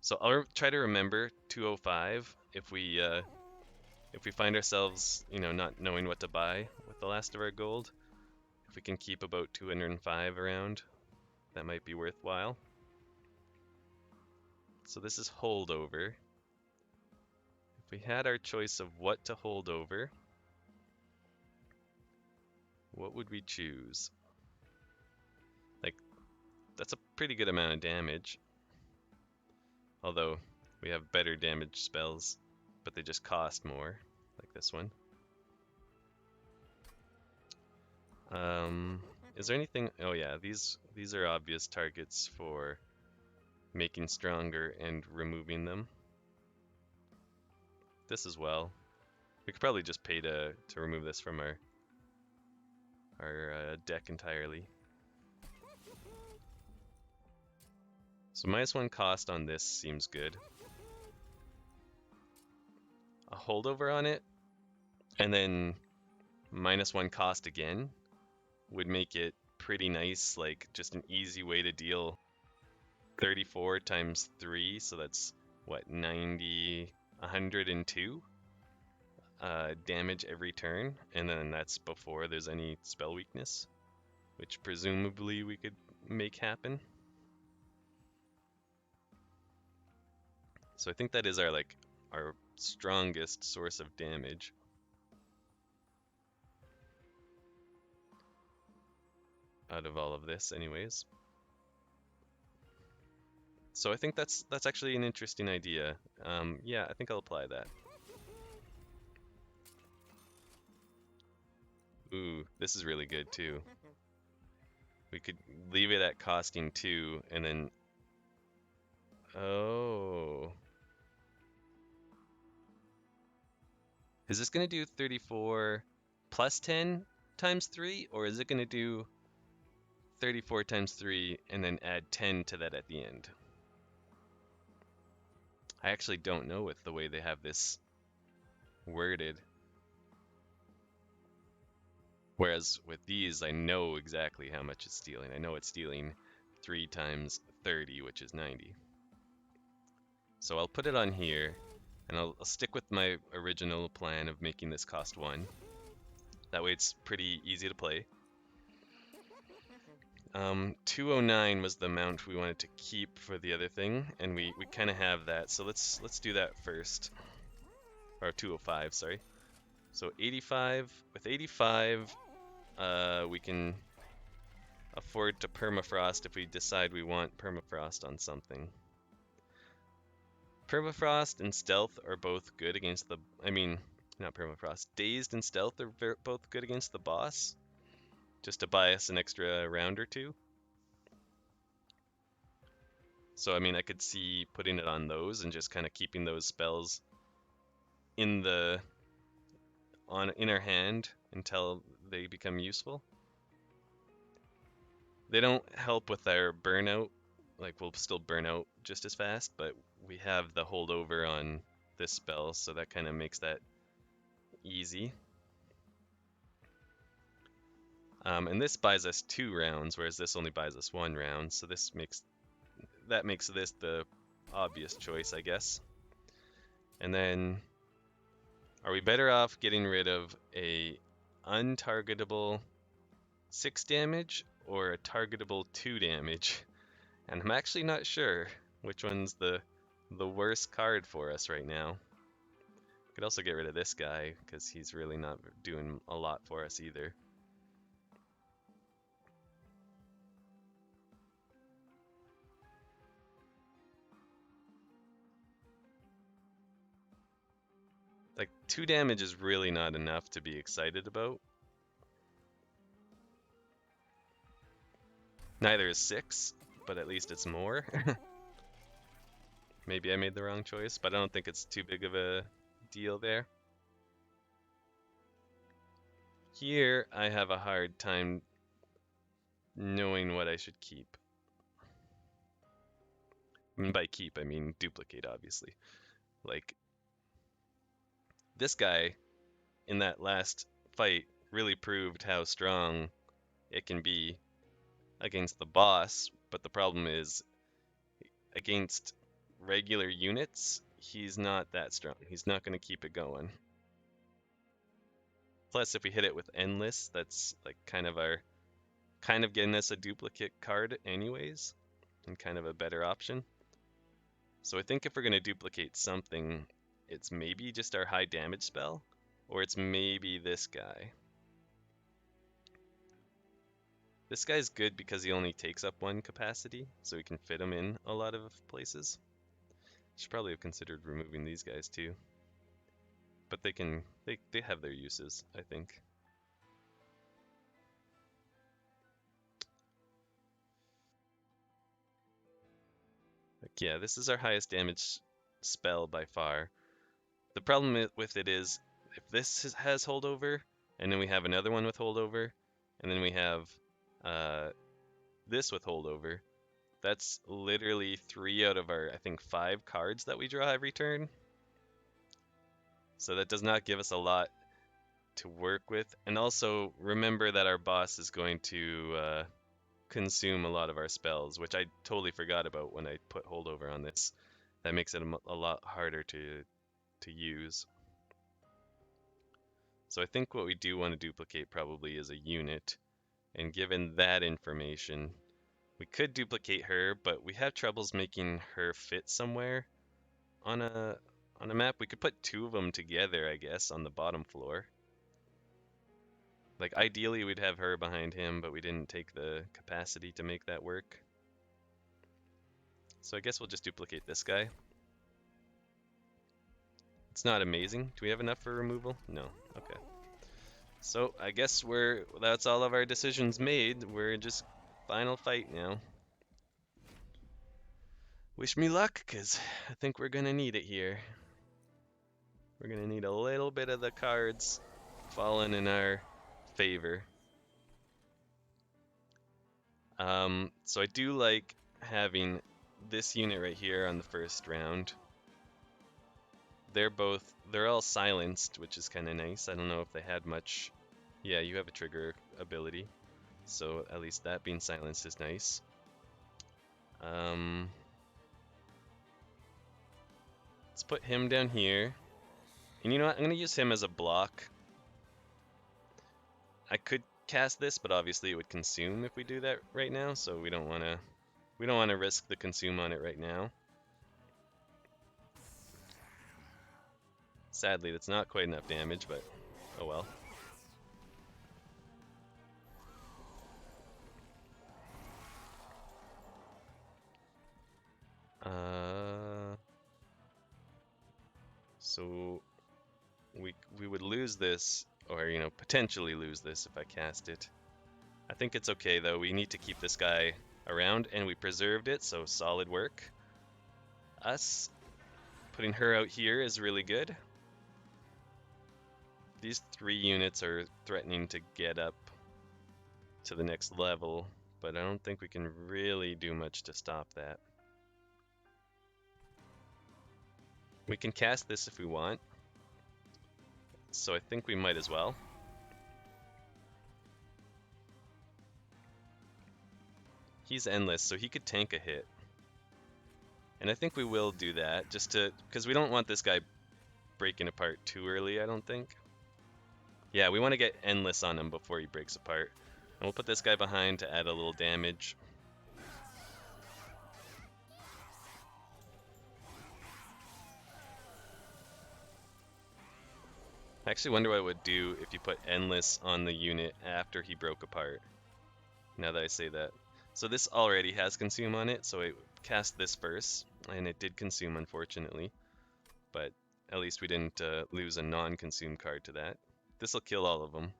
So I'll try to remember 205 if we find ourselves, not knowing what to buy with the last of our gold. If we can keep about 205 around, that might be worthwhile. So this is holdover. If we had our choice of what to hold over, what would we choose? Like, that's a pretty good amount of damage. Although, we have better damage spells, but they just cost more, like this one. Is there anything... Oh yeah, these are obvious targets for making stronger and removing them. This as well. We could probably just pay to remove this from our deck entirely. So -1 cost on this seems good. a holdover on it, and then -1 cost again would make it pretty nice, like just an easy way to deal 34 times 3, so that's what, 90, 102 damage every turn, and then that's before there's any spell weakness, which presumably we could make happen. So I think that is our strongest source of damage. Out of all of this anyways. So I think that's actually an interesting idea. Yeah, I think I'll apply that. Ooh, this is really good too. We could leave it at costing 2 and then... Oh. Is this going to do 34 plus 10 times 3? Or is it going to do 34 times 3 and then add 10 to that at the end? I actually don't know with the way they have this worded. Whereas with these, I know exactly how much it's stealing. I know it's stealing 3 times 30, which is 90. So I'll put it on here, and I'll stick with my original plan of making this cost 1. That way it's pretty easy to play. 209 was the amount we wanted to keep for the other thing, and we kind of have that. So let's do that first. Or 205, sorry. So 85. With 85, we can afford to permafrost if we decide we want permafrost on something. Permafrost and stealth are both good against the... I mean, not permafrost. Dazed and stealth are both good against the boss. Just to buy us an extra round or two. So, I mean, I could see putting it on those and just kind of keeping those spells in our hand until they become useful. They don't help with our burnout. Like, we'll still burn out just as fast, but we have the holdover on this spell, so that kind of makes that easy. And this buys us 2 rounds, whereas this only buys us 1 round, so that makes this the obvious choice, I guess. And then, are we better off getting rid of a untargetable 6 damage or a targetable 2 damage? And I'm actually not sure which one's the worst card for us right now. Could also get rid of this guy, because he's really not doing a lot for us either. Like, 2 damage is really not enough to be excited about. Neither is 6, but at least it's more. Maybe I made the wrong choice, but I don't think it's too big of a deal there. Here, I have a hard time knowing what I should keep. And by keep, I mean duplicate, obviously. Like, this guy in that last fight really proved how strong it can be against the boss, but the problem is against regular units, he's not that strong. He's not going to keep it going. Plus, if we hit it with Endless, that's like kind of getting us a duplicate card anyways, and kind of a better option. So I think if we're going to duplicate something, it's maybe just our high damage spell, or it's maybe this guy. This guy's good because he only takes up 1 capacity, so we can fit him in a lot of places. Should probably have considered removing these guys too. But they have their uses, I think. Like, yeah, this is our highest damage spell by far. The problem with it is, if this has holdover, and then we have another one with holdover, and then we have this with holdover, that's literally 3 out of our, I think, 5 cards that we draw every turn. So that does not give us a lot to work with. And also remember that our boss is going to consume a lot of our spells, which I totally forgot about when I put holdover on this. That makes it a lot harder to use. So I think what we do want to duplicate probably is a unit. And given that information, we could duplicate her, but we have troubles making her fit somewhere on a map. We could put two of them together, I guess, on the bottom floor. Like ideally we'd have her behind him, but we didn't take the capacity to make that work. So I guess we'll just duplicate this guy. It's not amazing. Do we have enough for removal? No. Okay. So I guess that's all of our decisions made. We're just final fight now. Wish me luck, because I think we're gonna need it here. We're gonna need a little bit of the cards falling in our favor. So I do like having this unit right here on the first round. They're all silenced, which is kind of nice. I don't know if they had much. Yeah, you have a trigger ability, so at least that being silenced is nice. Let's put him down here. And you know what? I'm gonna use him as a block. I could cast this, but obviously it would consume if we do that right now, so we don't wanna risk the consume on it right now. Sadly, that's not quite enough damage, but oh well. So we would lose this, or potentially lose this if I cast it. I think it's okay though. We need to keep this guy around, and we preserved it, so solid work. Us putting her out here is really good. These 3 units are threatening to get up to the next level, but I don't think we can really do much to stop that. We can cast this if we want, so I think we might as well. He's endless, so he could tank a hit. And I think we will do that, because we don't want this guy breaking apart too early, I don't think. Yeah, we want to get endless on him before he breaks apart. And we'll put this guy behind to add a little damage. I actually wonder what it would do if you put endless on the unit after he broke apart. Now that I say that. So this already has consume on it, so I cast this first, and it did consume unfortunately. But at least we didn't lose a non-consume card to that. This will kill all of them.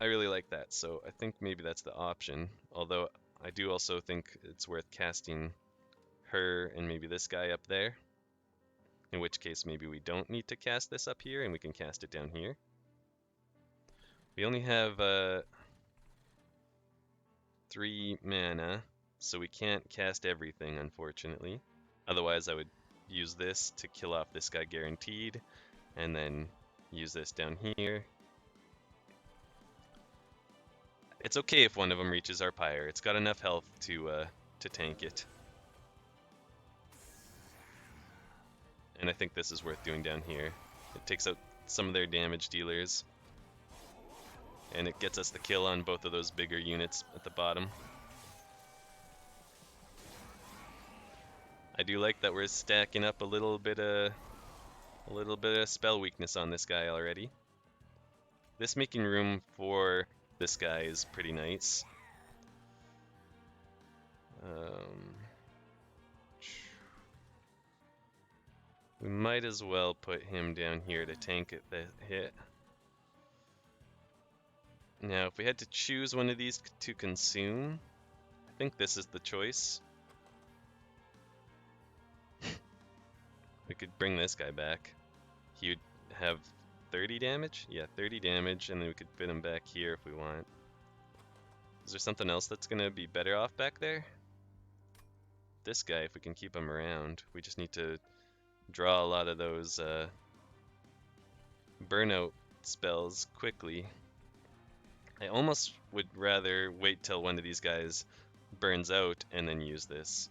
I really like that, so I think maybe that's the option. Although I do also think it's worth casting her and maybe this guy up there. In which case maybe we don't need to cast this up here and we can cast it down here. We only have 3 mana, so we can't cast everything unfortunately. Otherwise I would use this to kill off this guy guaranteed, and then use this down here. It's okay if one of them reaches our pyre. It's got enough health to tank it. And I think this is worth doing down here. It takes out some of their damage dealers. And it gets us the kill on both of those bigger units at the bottom. I do like that we're stacking up a little bit of spell weakness on this guy already. This making room for this guy is pretty nice. We might as well put him down here to tank the hit. Now, if we had to choose one of these to consume, I think this is the choice. We could bring this guy back. He would have 30 damage? Yeah, 30 damage, and then we could fit him back here if we want. Is there something else that's gonna be better off back there? This guy, if we can keep him around. We just need to draw a lot of those burnout spells quickly. I almost would rather wait till one of these guys burns out and then use this.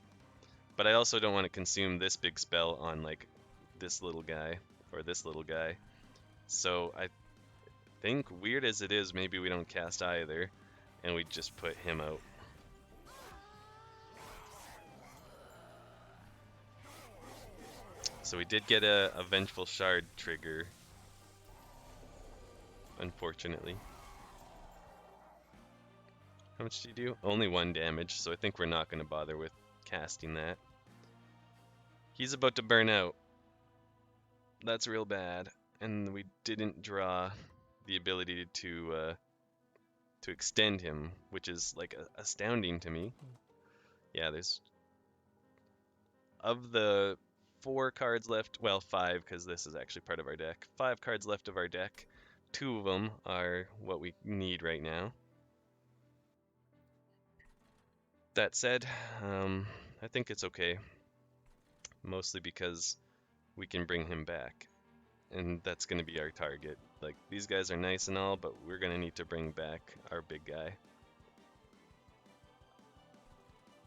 But I also don't want to consume this big spell on like this little guy or this little guy. So I think, weird as it is, maybe we don't cast either and we just put him out. So we did get a Vengeful Shard trigger, unfortunately. How much do you do? Only 1 damage, so I think we're not going to bother with casting that. He's about to burn out. That's real bad. And we didn't draw the ability to extend him, which is like astounding to me. Yeah, there's of the 4 cards left, well 5 because this is actually part of our deck. 5 cards left of our deck. 2 of them are what we need right now. That said, I think it's okay. Mostly because we can bring him back. And that's going to be our target. Like, these guys are nice and all, but we're going to need to bring back our big guy.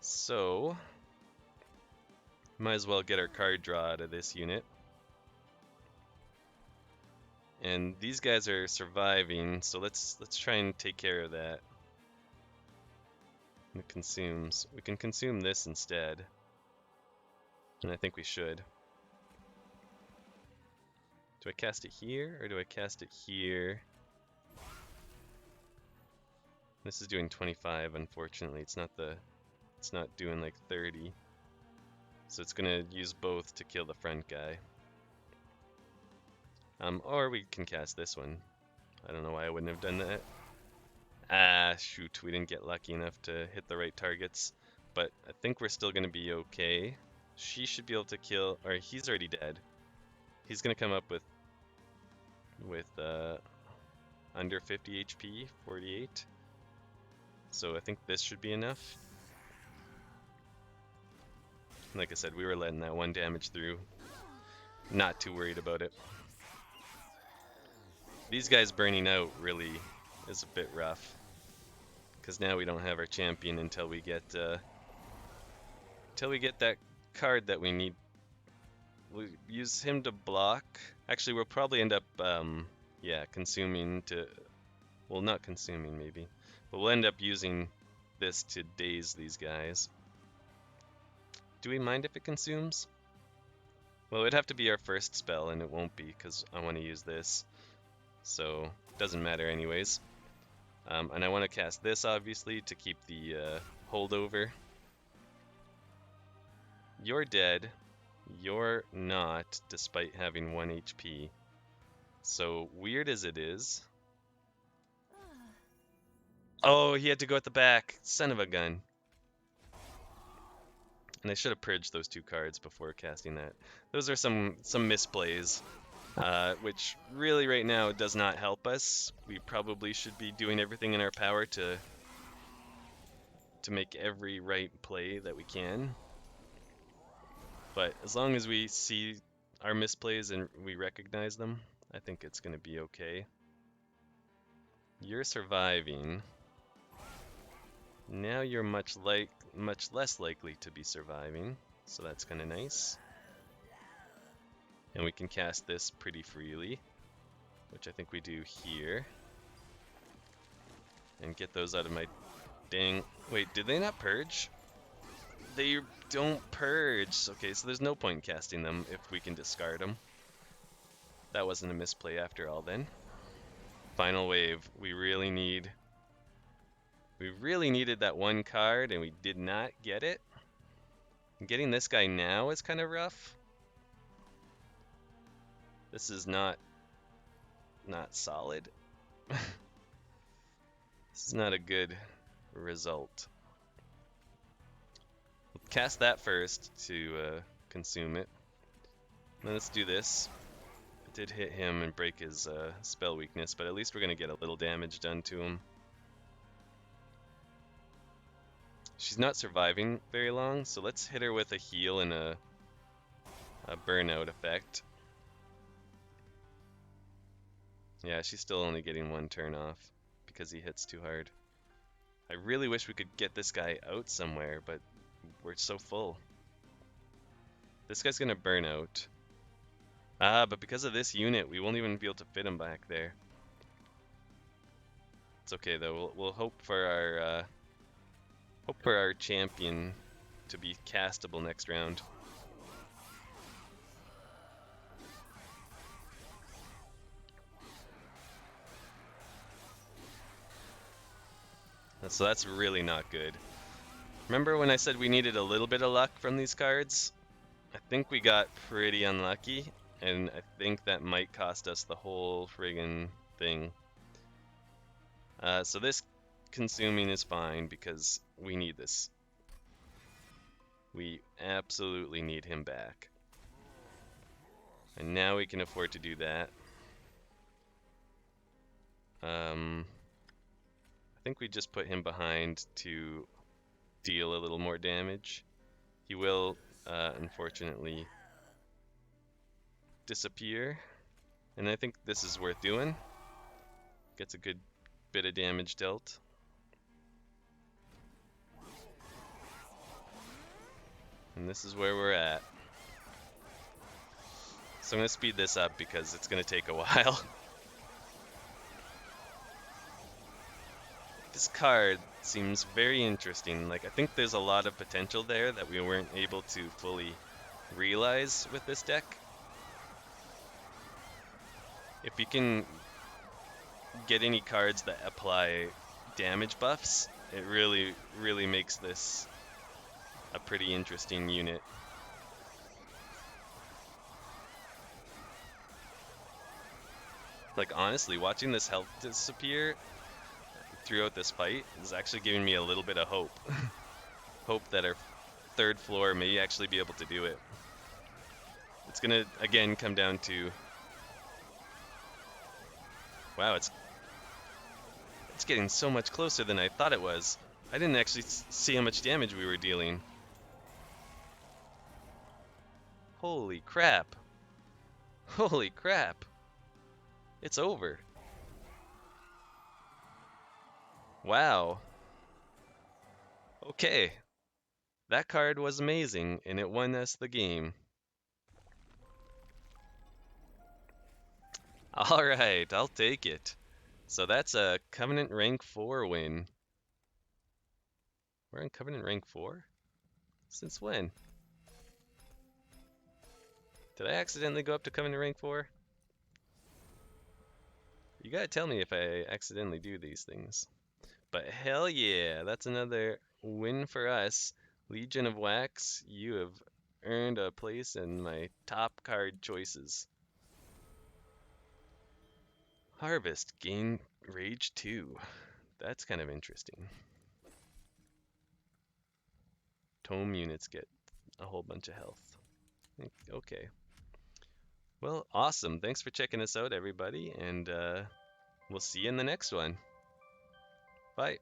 So, might as well get our card draw out of this unit. And these guys are surviving, so let's try and take care of that. It consumes. We can consume this instead. And I think we should. Do I cast it here, or do I cast it here? This is doing 25, unfortunately. It's not doing like 30. So it's gonna use both to kill the front guy. Or we can cast this one. I don't know why I wouldn't have done that. Ah, shoot, we didn't get lucky enough to hit the right targets. But I think we're still gonna be okay. She should be able to kill, or he's already dead. He's gonna come up with under 50 HP, 48. So I think this should be enough. Like I said, we were letting that 1 damage through. Not too worried about it. These guys burning out really is a bit rough. Because now we don't have our champion until we get that card that we need. We'll use him to block. Actually, we'll probably end up, yeah, consuming to... Well, not consuming, maybe. But we'll end up using this to daze these guys. Do we mind if it consumes? Well, it'd have to be our first spell, and it won't be, because I want to use this. So, doesn't matter anyways. And I want to cast this, obviously, to keep the holdover. You're dead. You're not, despite having 1 HP. So, weird as it is... Oh, he had to go at the back. Son of a gun. And I should have purged those 2 cards before casting that. Those are some misplays, which really right now does not help us. We probably should be doing everything in our power to make every right play that we can. But as long as we see our misplays and we recognize them, I think it's going to be okay. You're surviving. Now you're much less likely to be surviving, so that's kind of nice. And we can cast this pretty freely, which I think we do here. And get those out of my dang... Wait, did they not purge? They don't purge. Okay, so there's no point in casting them if we can discard them. That wasn't a misplay after all then. Final wave. We really needed that 1 card, and we did not get it. Getting this guy now is kind of rough. This is not solid. This is not a good result. We'll cast that first to consume it. Then let's do this. It did hit him and break his spell weakness, but at least we're going to get a little damage done to him. She's not surviving very long, so let's hit her with a heal and a burnout effect. Yeah, she's still only getting one turn off because he hits too hard. I really wish we could get this guy out somewhere, but we're so full. This guy's gonna burn out. Ah, but because of this unit, we won't even be able to fit him back there. It's okay though. We'll hope for our champion to be castable next round. So that's really not good. Remember when I said we needed a little bit of luck from these cards? I think we got pretty unlucky, and I think that might cost us the whole friggin' thing. So this consuming is fine because we need this. We absolutely need him back. And now we can afford to do that. I think we just put him behind to deal a little more damage. He will, unfortunately, disappear. And I think this is worth doing. Gets a good bit of damage dealt. And this is where we're at. So I'm going to speed this up because it's going to take a while. This card seems very interesting. Like, I think there's a lot of potential there that we weren't able to fully realize with this deck. If you can get any cards that apply damage buffs, it really makes this a pretty interesting unit. Like, honestly, watching this health disappear throughout this fight is actually giving me a little bit of hope. Hope that our third floor may actually be able to do it. It's gonna, again, come down to... Wow, it's getting so much closer than I thought it was. I didn't actually see how much damage we were dealing. Holy crap. Holy crap. It's over. Wow. Okay. That card was amazing, and it won us the game. Alright, I'll take it. So that's a Covenant rank 4 win. We're in Covenant rank 4? Since when? Did I accidentally go up to Covenant rank 4? You gotta tell me if I accidentally do these things. But hell yeah, that's another win for us. Legion of Wax, you have earned a place in my top card choices. Harvest, gain Rage 2. That's kind of interesting. Tome units get a whole bunch of health. Okay. Well, awesome. Thanks for checking us out, everybody, and we'll see you in the next one. Bye.